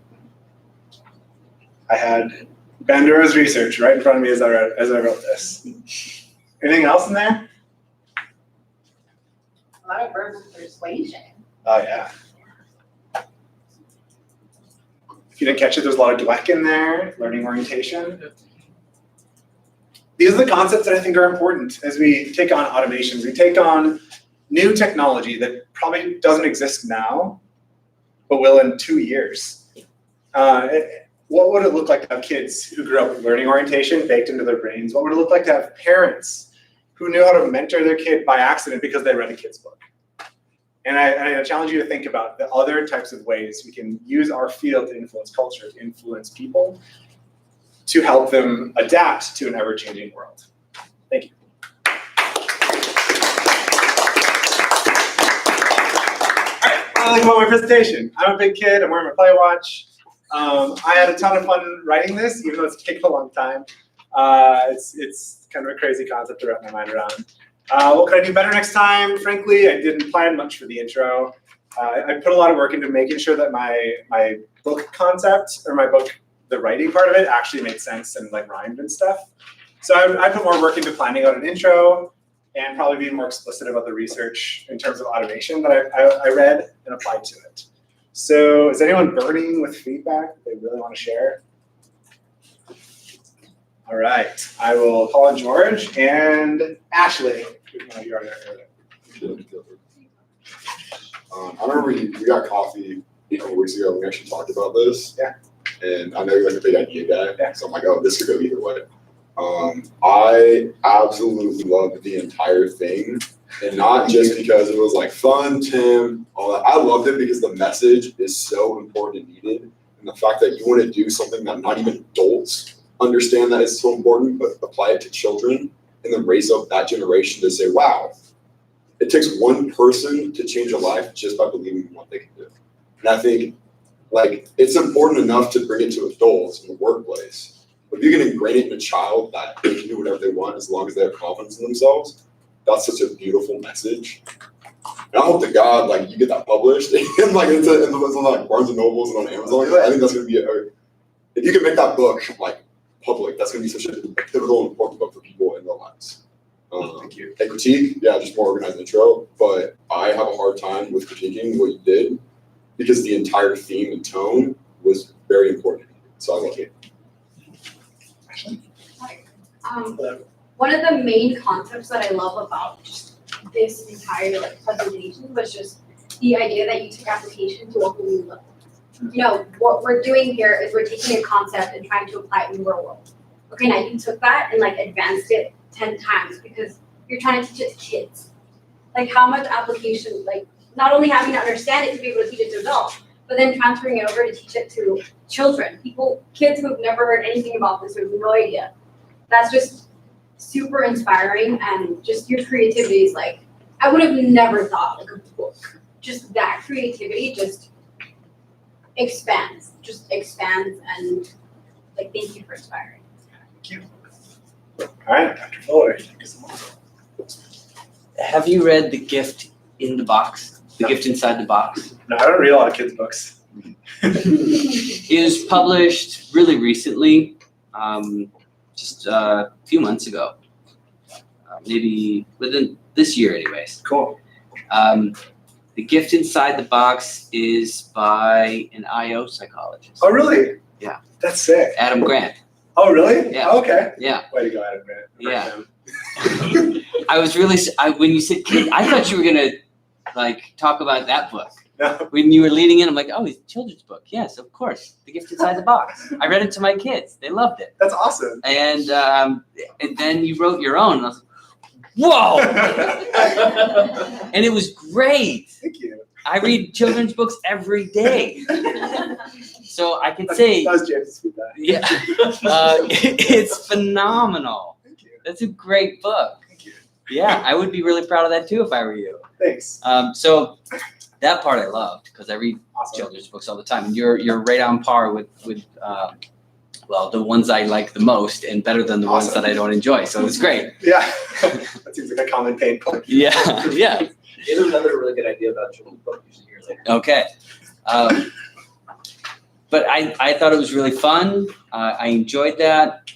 I had Bandura's research right in front of me as I wrote this. Anything else in there? A lot of verbal persuasion. Oh, yeah. If you didn't catch it, there's a lot of Dweck in there, learning orientation. These are the concepts that I think are important as we take on automations. We take on new technology that probably doesn't exist now, but will in 2 years. What would it look like to have kids who grew up with learning orientation baked into their brains? What would it look like to have parents who knew how to mentor their kid by accident because they read a kid's book? And I challenge you to think about the other types of ways we can use our field to influence culture, to influence people, to help them adapt to an ever-changing world. Thank you. All right, finally about my presentation. I'm a big kid, I'm wearing my play watch. I had a ton of fun writing this, even though it's taken a long time. It's kind of a crazy concept to wrap my mind around. What could I do better next time? Frankly, I didn't plan much for the intro. I put a lot of work into making sure that my book concept, or my book, the writing part of it, actually made sense and like rhymed and stuff. So I put more work into planning out an intro and probably being more explicit about the research in terms of automation that I read and applied to it. So is anyone burning with feedback that they really want to share? All right, I will call on George and Ashley. No, you already heard it. I remember we got coffee a couple weeks ago and we actually talked about this. Yeah. And I know you're like a big idea guy, yeah. So I'm like, oh, this could go either way. I absolutely loved the entire thing. And not just because it was like fun, Tim, all that. I loved it because the message is so important and needed. And the fact that you want to do something that not even adults understand that is so important, but apply it to children and then raise up that generation to say, wow, it takes one person to change a life just by believing in what they can do. And I think like it's important enough to bring it to adults in the workplace. But if you can ingrain it in a child that they can do whatever they want as long as they have confidence in themselves, that's such a beautiful message. And I hope to God, like you get that published and like it's on like Barnes and Nobles and on Amazon like that. I think that's gonna be if you can make that book like public, that's gonna be such a pivotal and important book for people in their lives. Thank you. And critique, yeah, just more organized intro, but I have a hard time with critiquing what you did because the entire theme and tone was very important. So I like it. One of the main concepts that I love about just this entire like presentation was just the idea that you took application to a whole new level. You know, what we're doing here is we're taking a concept and trying to apply it in the real world. Okay, now you took that and like advanced it 10 times because you're trying to teach it to kids. Like how much application, like not only having to understand it to be able to teach it to adults, but then transferring it over to teach it to children, kids who have never heard anything about this, who have no idea. That's just super inspiring, and just your creativity is like, I would have never thought like a book. Just that creativity just expands, and like thank you for inspiring. Thank you. All right, Dr. Fuller, thank you so much. Have you read The Gift in the Box? The Gift Inside the Box? No, I don't read a lot of kids' books. It was published really recently, just a few months ago, maybe within this year anyways. Cool. The Gift Inside the Box is by an IO psychologist. Oh, really? Yeah. That's sick. Adam Grant. Oh, really? Yeah. Oh, okay. Yeah. Way to go, Adam Grant. Yeah. I was really, when you said kid, I thought you were gonna like talk about that book. No. When you were leading in, I'm like, oh, it's a children's book. Yes, of course. The Gift Inside the Box. I read it to my kids. They loved it. That's awesome. And then you wrote your own. And I was like, whoa! And it was great. Thank you. I read children's books every day. So I can say, that was James' feedback. yeah, it's phenomenal. Thank you. That's a great book. Thank you. Yeah, I would be really proud of that too if I were you. Thanks. So that part I loved because I read Awesome. children's books all the time. And you're right on par with well, the ones I like the most and better than the ones Awesome. that I don't enjoy. So it's great. Yeah. That seems like a common pain point. Yeah, yeah. Here's another really good idea about children's book you should hear later. Okay. But I thought it was really fun. I enjoyed that.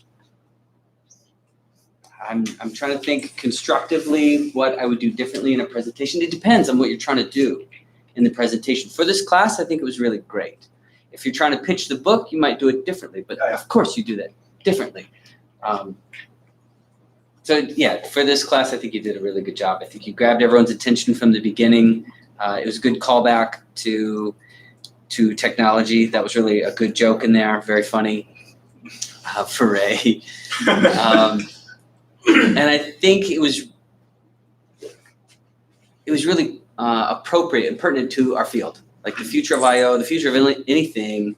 I'm trying to think constructively what I would do differently in a presentation. It depends on what you're trying to do in the presentation. For this class, I think it was really great. If you're trying to pitch the book, you might do it differently, but of course you do that differently. So yeah, for this class, I think you did a really good job. I think you grabbed everyone's attention from the beginning. It was a good callback to technology. That was really a good joke in there, very funny for Ray. And I think it was really appropriate and pertinent to our field. Like the future of IO, the future of anything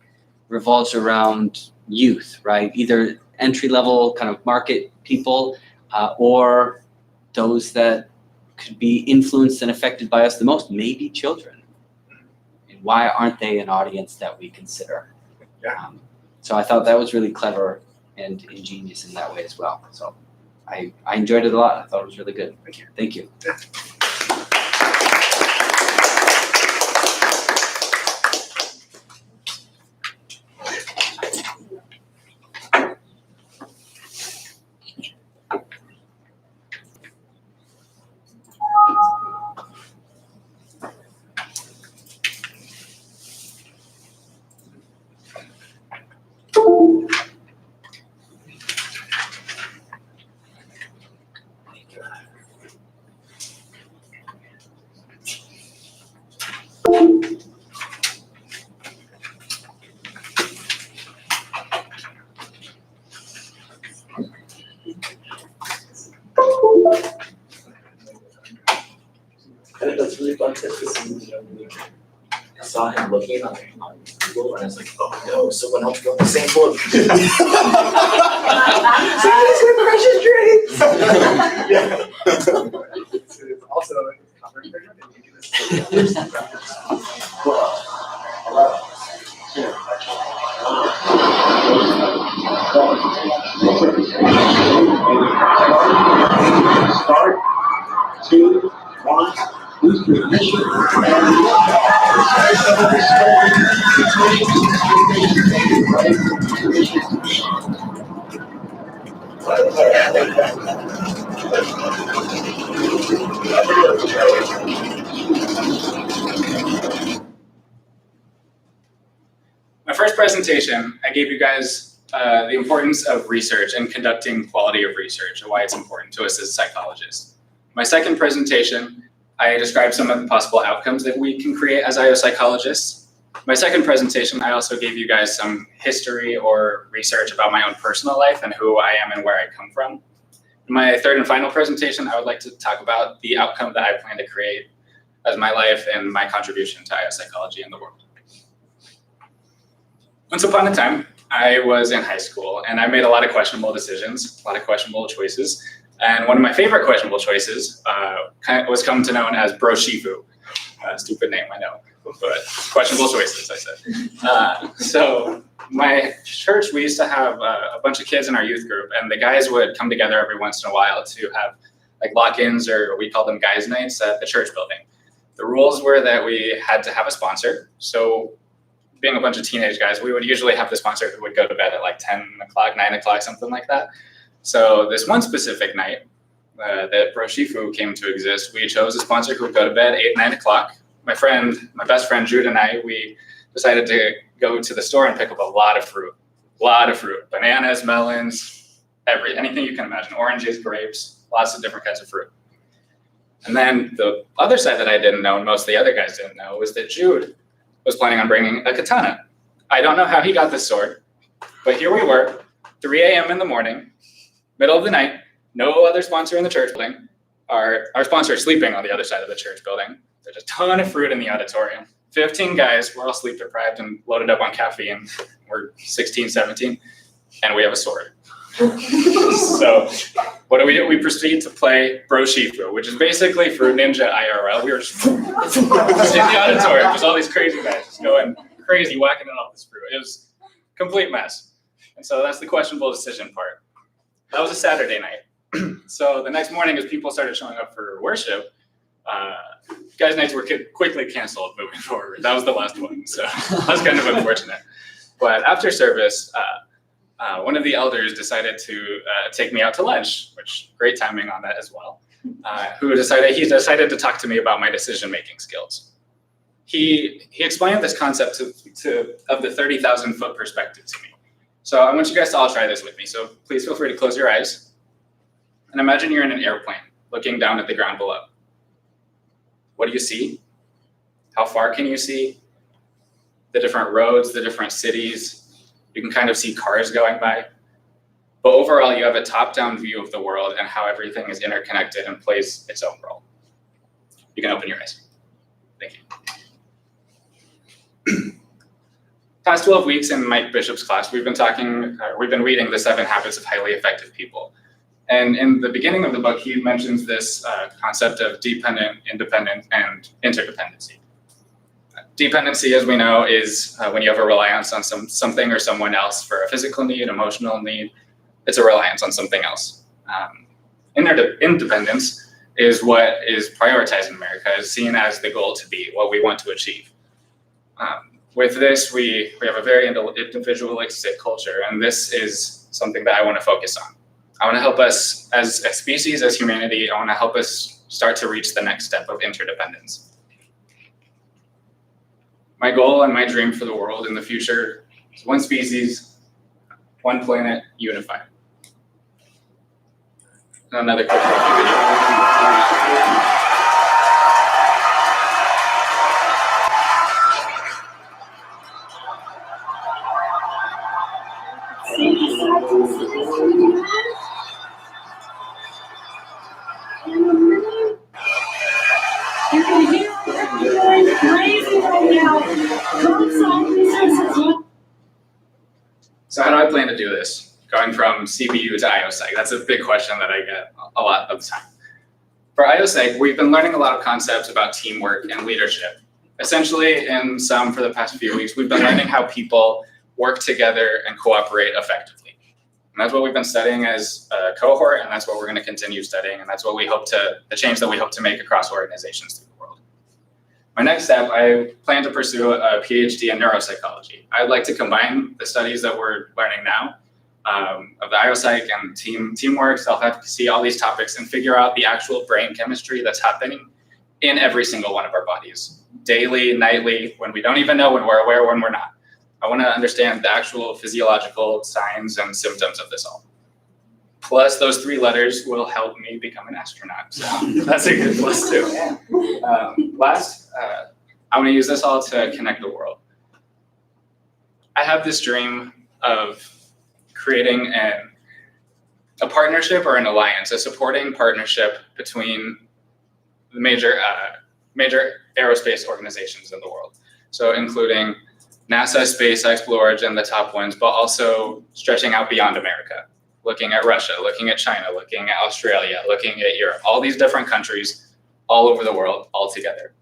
revolves around youth, right? Either entry-level kind of market people or those that could be influenced and affected by us the most, maybe children. And why aren't they an audience that we consider? Yeah. So I thought that was really clever and ingenious in that way as well. So I enjoyed it a lot. I thought it was really good. Thank you. Thank you. Yeah. That's really fun to see. I saw him looking on Google and I was like, oh no, someone else wrote the same book. It's also covered very good. You can do this. Start, 2, 1, boost your ignition, and My first presentation, I gave you guys the importance of research and conducting quality of research and why it's important to us as psychologists. My second presentation, I described some of the possible outcomes that we can create as IO psychologists. My second presentation, I also gave you guys some history or research about my own personal life and who I am and where I come from. In my third and final presentation, I would like to talk about the outcome that I plan to create as my life and my contribution to IO psychology in the world. Once upon a time, I was in high school and I made a lot of questionable decisions, a lot of questionable choices. And one of my favorite questionable choices was come to known as Bro Shifu. Stupid name, I know, but questionable choices, I said. So my church, we used to have a bunch of kids in our youth group, and the guys would come together every once in a while to have like lock-ins, or we called them guys' nights at the church building. The rules were that we had to have a sponsor. So being a bunch of teenage guys, we would usually have the sponsor who would go to bed at like 10 o'clock, 9 o'clock, something like that. So this one specific night that Bro Shifu came to exist, we chose a sponsor who would go to bed 8, 9 o'clock. My best friend Jude and I, we decided to go to the store and pick up a lot of fruit, bananas, melons, anything you can imagine, oranges, grapes, lots of different kinds of fruit. And then the other side that I didn't know, and most of the other guys didn't know, was that Jude was planning on bringing a katana. I don't know how he got this sword, but here we were, 3 a.m. in the morning, middle of the night, no other sponsor in the church building. Our sponsor is sleeping on the other side of the church building. There's a ton of fruit in the auditorium. 15 guys, we're all sleep deprived and loaded up on caffeine. We're 16, 17, and we have a sword. So what do? We proceed to play Bro Shifu, which is basically Fruit Ninja IRL. We were just in the auditorium. There's all these crazy guys just going crazy, whacking it off this fruit. It was a complete mess. And so that's the questionable decision part. That was a Saturday night. So the next morning, as people started showing up for worship, guys' nights were quickly canceled moving forward. That was the last one. So that was kind of unfortunate. But after service, one of the elders decided to take me out to lunch, which great timing on that as well. He decided to talk to me about my decision-making skills. He explained this concept of the 30,000 foot perspective to me. So I want you guys to all try this with me. So please feel free to close your eyes and imagine you're in an airplane looking down at the ground below. What do you see? How far can you see? The different roads, the different cities. You can kind of see cars going by. But overall, you have a top-down view of the world and how everything is interconnected and plays its own role. You can open your eyes. Thank you. Past 12 weeks in Mike Bishop's class, we've been reading The 7 Habits of Highly Effective People. And in the beginning of the book, he mentions this concept of dependent, independent, and interdependency. Dependency, as we know, is when you have a reliance on something or someone else for a physical need, emotional need. It's a reliance on something else. Independence is what is prioritized in America, is seen as the goal to be, what we want to achieve. With this, we have a very individualistic culture, and this is something that I want to focus on. I want to help us as a species, as humanity, I want to help us start to reach the next step of interdependence. My goal and my dream for the world in the future is one species, one planet, unified. Another question. So how do I plan to do this? Going from CBU to IOPsych, that's a big question that I get a lot of the time. For IOPsych, we've been learning a lot of concepts about teamwork and leadership. Essentially, in for the past few weeks, we've been learning how people work together and cooperate effectively. And that's what we've been studying as a cohort, and that's what we're going to continue studying, and that's what the change that we hope to make across organizations through the world. My next step, I plan to pursue a PhD in neuropsychology. I'd like to combine the studies that we're learning now of the IOPsych and teamwork, self-efficacy, all these topics, and figure out the actual brain chemistry that's happening in every single one of our bodies, daily, nightly, when we don't even know when we're aware, when we're not. I want to understand the actual physiological signs and symptoms of this all. Plus, those 3 letters will help me become an astronaut. So that's a good plus too. Last, I want to use this all to connect the world. I have this dream of creating a partnership or an alliance, a supporting partnership between the major aerospace organizations in the world. So including NASA, SpaceX, Blue Origin, the top ones, but also stretching out beyond America, looking at Russia, looking at China, looking at Australia, looking at Europe, all these different countries all over the world, all together.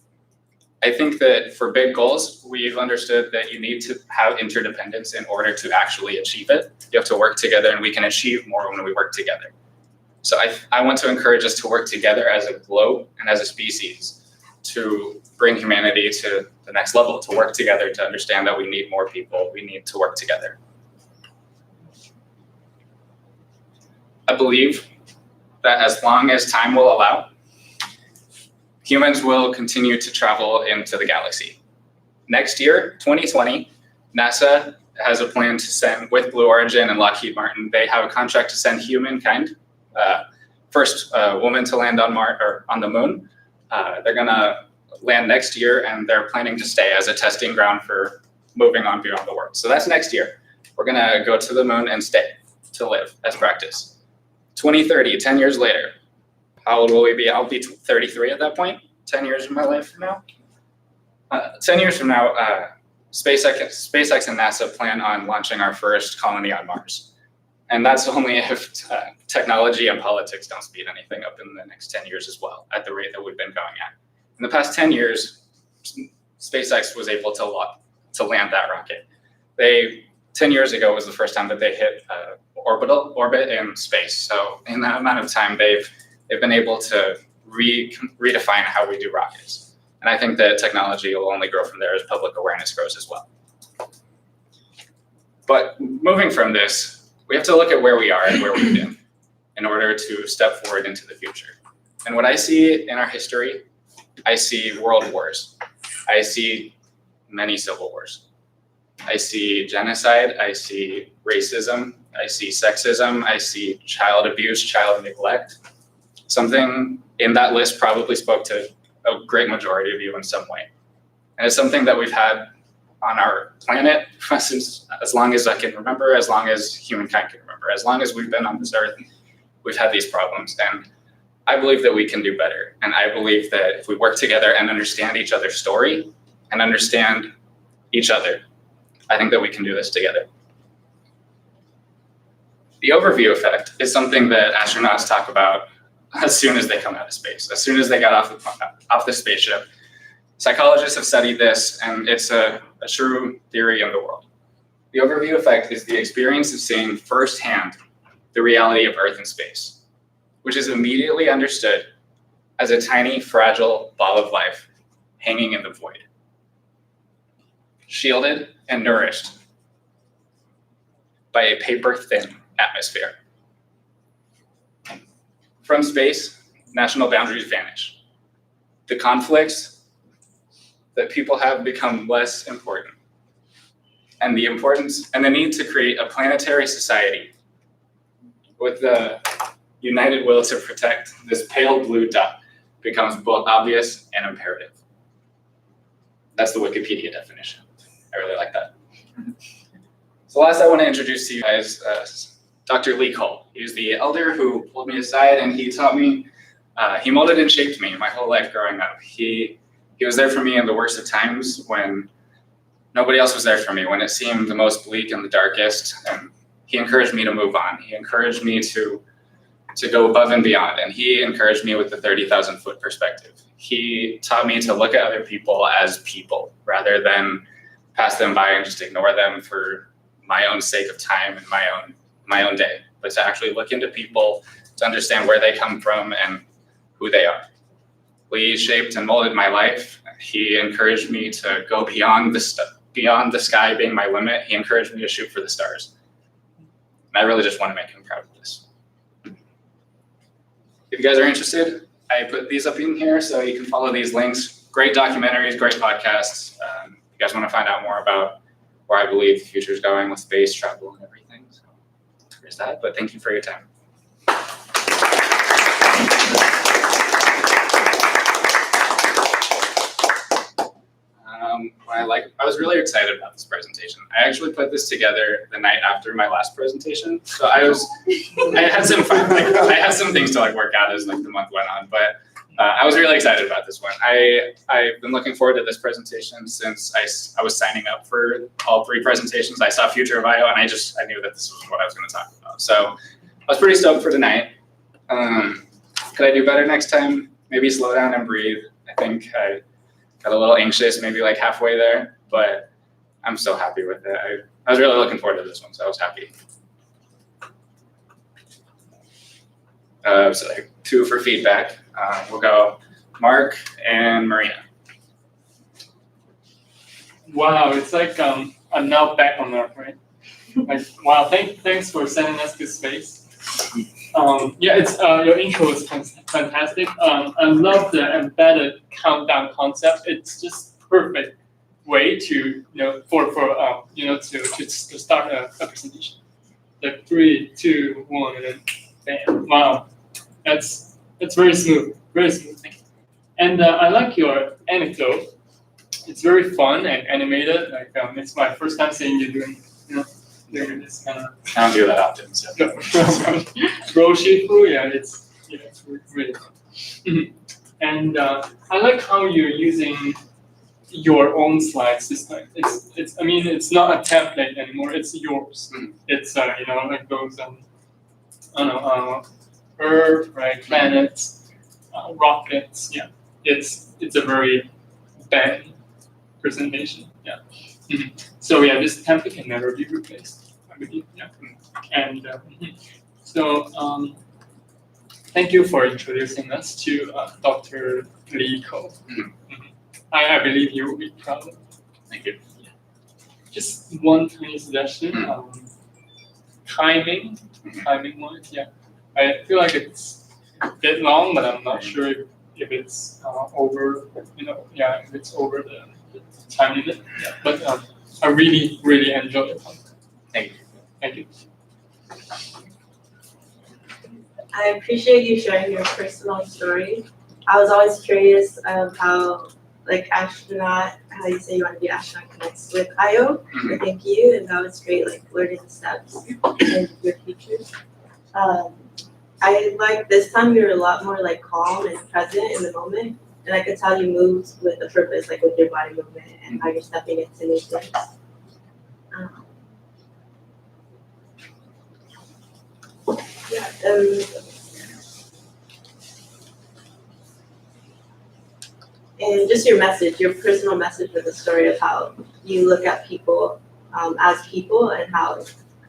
I think that for big goals, we've understood that you need to have interdependence in order to actually achieve it. You have to work together, and we can achieve more when we work together. So I want to encourage us to work together as a globe and as a species to bring humanity to the next level, to work together, to understand that we need more people, we need to work together. I believe that as long as time will allow, humans will continue to travel into the galaxy. Next year, 2020, NASA has a plan to send, with Blue Origin and Lockheed Martin, they have a contract to send humankind, first woman to land on Mars or on the moon. They're gonna land next year, and they're planning to stay as a testing ground for moving on beyond the world. So that's next year. We're gonna go to the moon and stay to live as practice. 2030, 10 years later, how old will we be? I'll be 33 at that point, 10 years of my life from now. 10 years from now, SpaceX and NASA plan on launching our first colony on Mars. And that's only if technology and politics don't speed anything up in the next 10 years as well, at the rate that we've been going at. In the past 10 years, SpaceX was able to land that rocket. 10 years ago was the first time that they hit orbit in space. So in that amount of time, they've been able to redefine how we do rockets. And I think that technology will only grow from there as public awareness grows as well. But moving from this, we have to look at where we are and where we've been in order to step forward into the future. And what I see in our history, I see world wars. I see many civil wars. I see genocide, I see racism, I see sexism, I see child abuse, child neglect. Something in that list probably spoke to a great majority of you in some way. And it's something that we've had on our planet since as long as I can remember, as long as humankind can remember, as long as we've been on this earth, we've had these problems. And I believe that we can do better. And I believe that if we work together and understand each other's story and understand each other, I think that we can do this together. The overview effect is something that astronauts talk about as soon as they come out of space, as soon as they got off the spaceship. Psychologists have studied this, and it's a true theory in the world. The overview effect is the experience of seeing firsthand the reality of Earth and space, which is immediately understood as a tiny, fragile ball of life hanging in the void, shielded and nourished by a paper-thin atmosphere. From space, national boundaries vanish. The conflicts that people have become less important. And the importance and the need to create a planetary society with the united will to protect this pale blue dot becomes both obvious and imperative. That's the Wikipedia definition. I really like that. So last I want to introduce to you guys Dr. Lee Cole. He's the elder who pulled me aside and he taught me, he molded and shaped me my whole life growing up. He was there for me in the worst of times when nobody else was there for me, when it seemed the most bleak and the darkest, and he encouraged me to move on. He encouraged me to go above and beyond, and he encouraged me with the 30,000-foot perspective. He taught me to look at other people as people rather than pass them by and just ignore them for my own sake of time and my own day, but to actually look into people, to understand where they come from and who they are. Lee shaped and molded my life. He encouraged me to go beyond the sky being my limit. He encouraged me to shoot for the stars. I really just want to make him proud of this. If you guys are interested, I put these up in here so you can follow these links. Great documentaries, great podcasts. If you guys want to find out more about where I believe the future is going with space travel and everything. So there's that, but thank you for your time. I was really excited about this presentation. I actually put this together the night after my last presentation. So I had some fun, I had some things to work out as the month went on, but I was really excited about this one. I've been looking forward to this presentation since I was signing up for all 3 presentations. I saw Future of IO and I knew that this was what I was going to talk about. So I was pretty stoked for tonight. Could I do better next time? Maybe slow down and breathe. I think I got a little anxious, maybe halfway there, but I'm so happy with it. I was really looking forward to this one, so I was happy. So 2 for feedback. We'll go Mark and Maria. Wow, it's I'm now back on Earth, right? Wow, thanks for sending us to space. Yeah, it's your intro is fantastic. I love the embedded countdown concept. It's just perfect way to to start a presentation. 3, 2, 1, and then bam! Wow, that's very smooth, very smooth. And I like your anecdote. It's very fun and animated. It's my first time seeing you doing this kind of. I don't do that often. So. Roshifu, yeah, it's really fun. And I like how you're using your own slides this time. It's not a template anymore. It's yours. It's it goes Earth, right? Planets, rockets. Yeah, it's a very bang presentation. Yeah. So yeah, this template can never be replaced, I believe. Yeah. And so thank you for introducing us to Dr. Lee Ko. I believe you will be proud. Thank you. Yeah. Just one tiny suggestion. Timing-wise, yeah. I feel like it's a bit long, but I'm not sure if it's over. If it's over the time limit. Yeah. But I really, really enjoyed it. Thank you. Thank you. I appreciate you sharing your personal story. I was always curious of how, astronaut, how you say you want to be an astronaut connects with IO. I thank you, and that was great, learning the steps in your future. I like this time you were a lot more calm and present in the moment, and I could tell you moved with a purpose, with your body movement and how you're stepping into new things. And just your message, your personal message with the story of how you look at people as people and how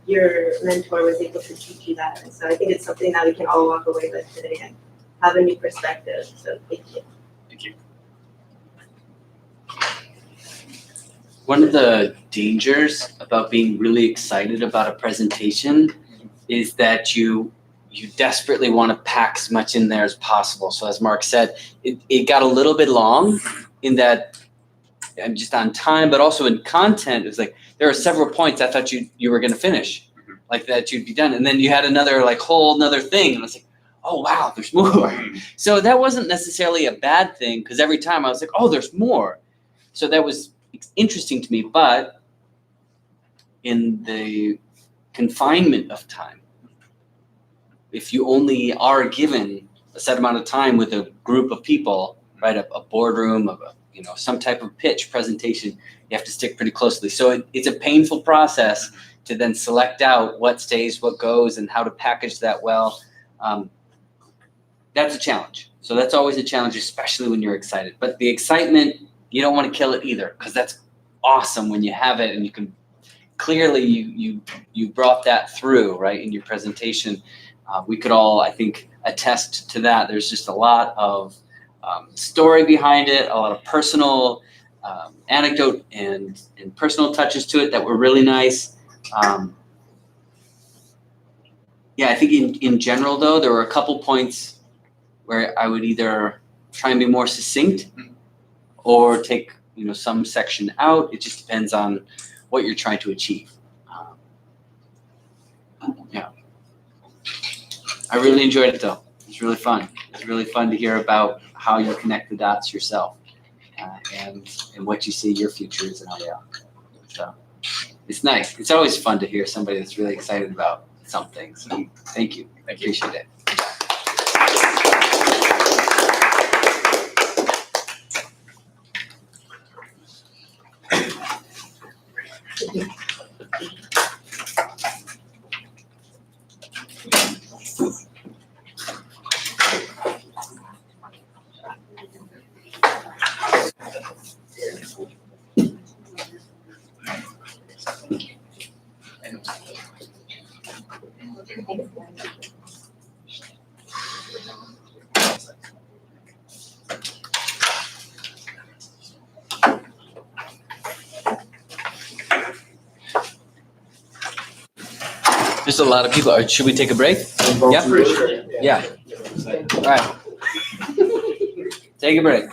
your mentor was able to teach you that. And so I think it's something that we can all walk away with today and have a new perspective. So thank you. Thank you. One of the dangers about being really excited about a presentation is that you desperately want to pack as much in there as possible. So as Mark said, it got a little bit long in that I'm just on time, but also in content. It was there are several points I thought you were going to finish, that you'd be done. And then you had another whole another thing. And I was like, oh, wow, there's more. So that wasn't necessarily a bad thing because every time I was like, oh, there's more. So that was interesting to me. But in the confinement of time, if you only are given a set amount of time with a group of people, right, a boardroom, some type of pitch presentation, you have to stick pretty closely. So it's a painful process to then select out what stays, what goes, and how to package that well. That's a challenge. So that's always a challenge, especially when you're excited. But the excitement, you don't want to kill it either, because that's awesome when you have it and you can clearly you brought that through, right, in your presentation. We could all, I think, attest to that. There's just a lot of story behind it, a lot of personal anecdote and personal touches to it that were really nice. Yeah, I think in general though, there were a couple points where I would either try and be more succinct or take, some section out. It just depends on what you're trying to achieve. Yeah. I really enjoyed it though. It's really fun. It's really fun to hear about how you connect the dots yourself and what you see your future is and how they are. So it's nice. It's always fun to hear somebody that's really excited about something. So thank you. I appreciate it. There's a lot of people. Should we take a break? Yeah. Yeah. All right. Take a break.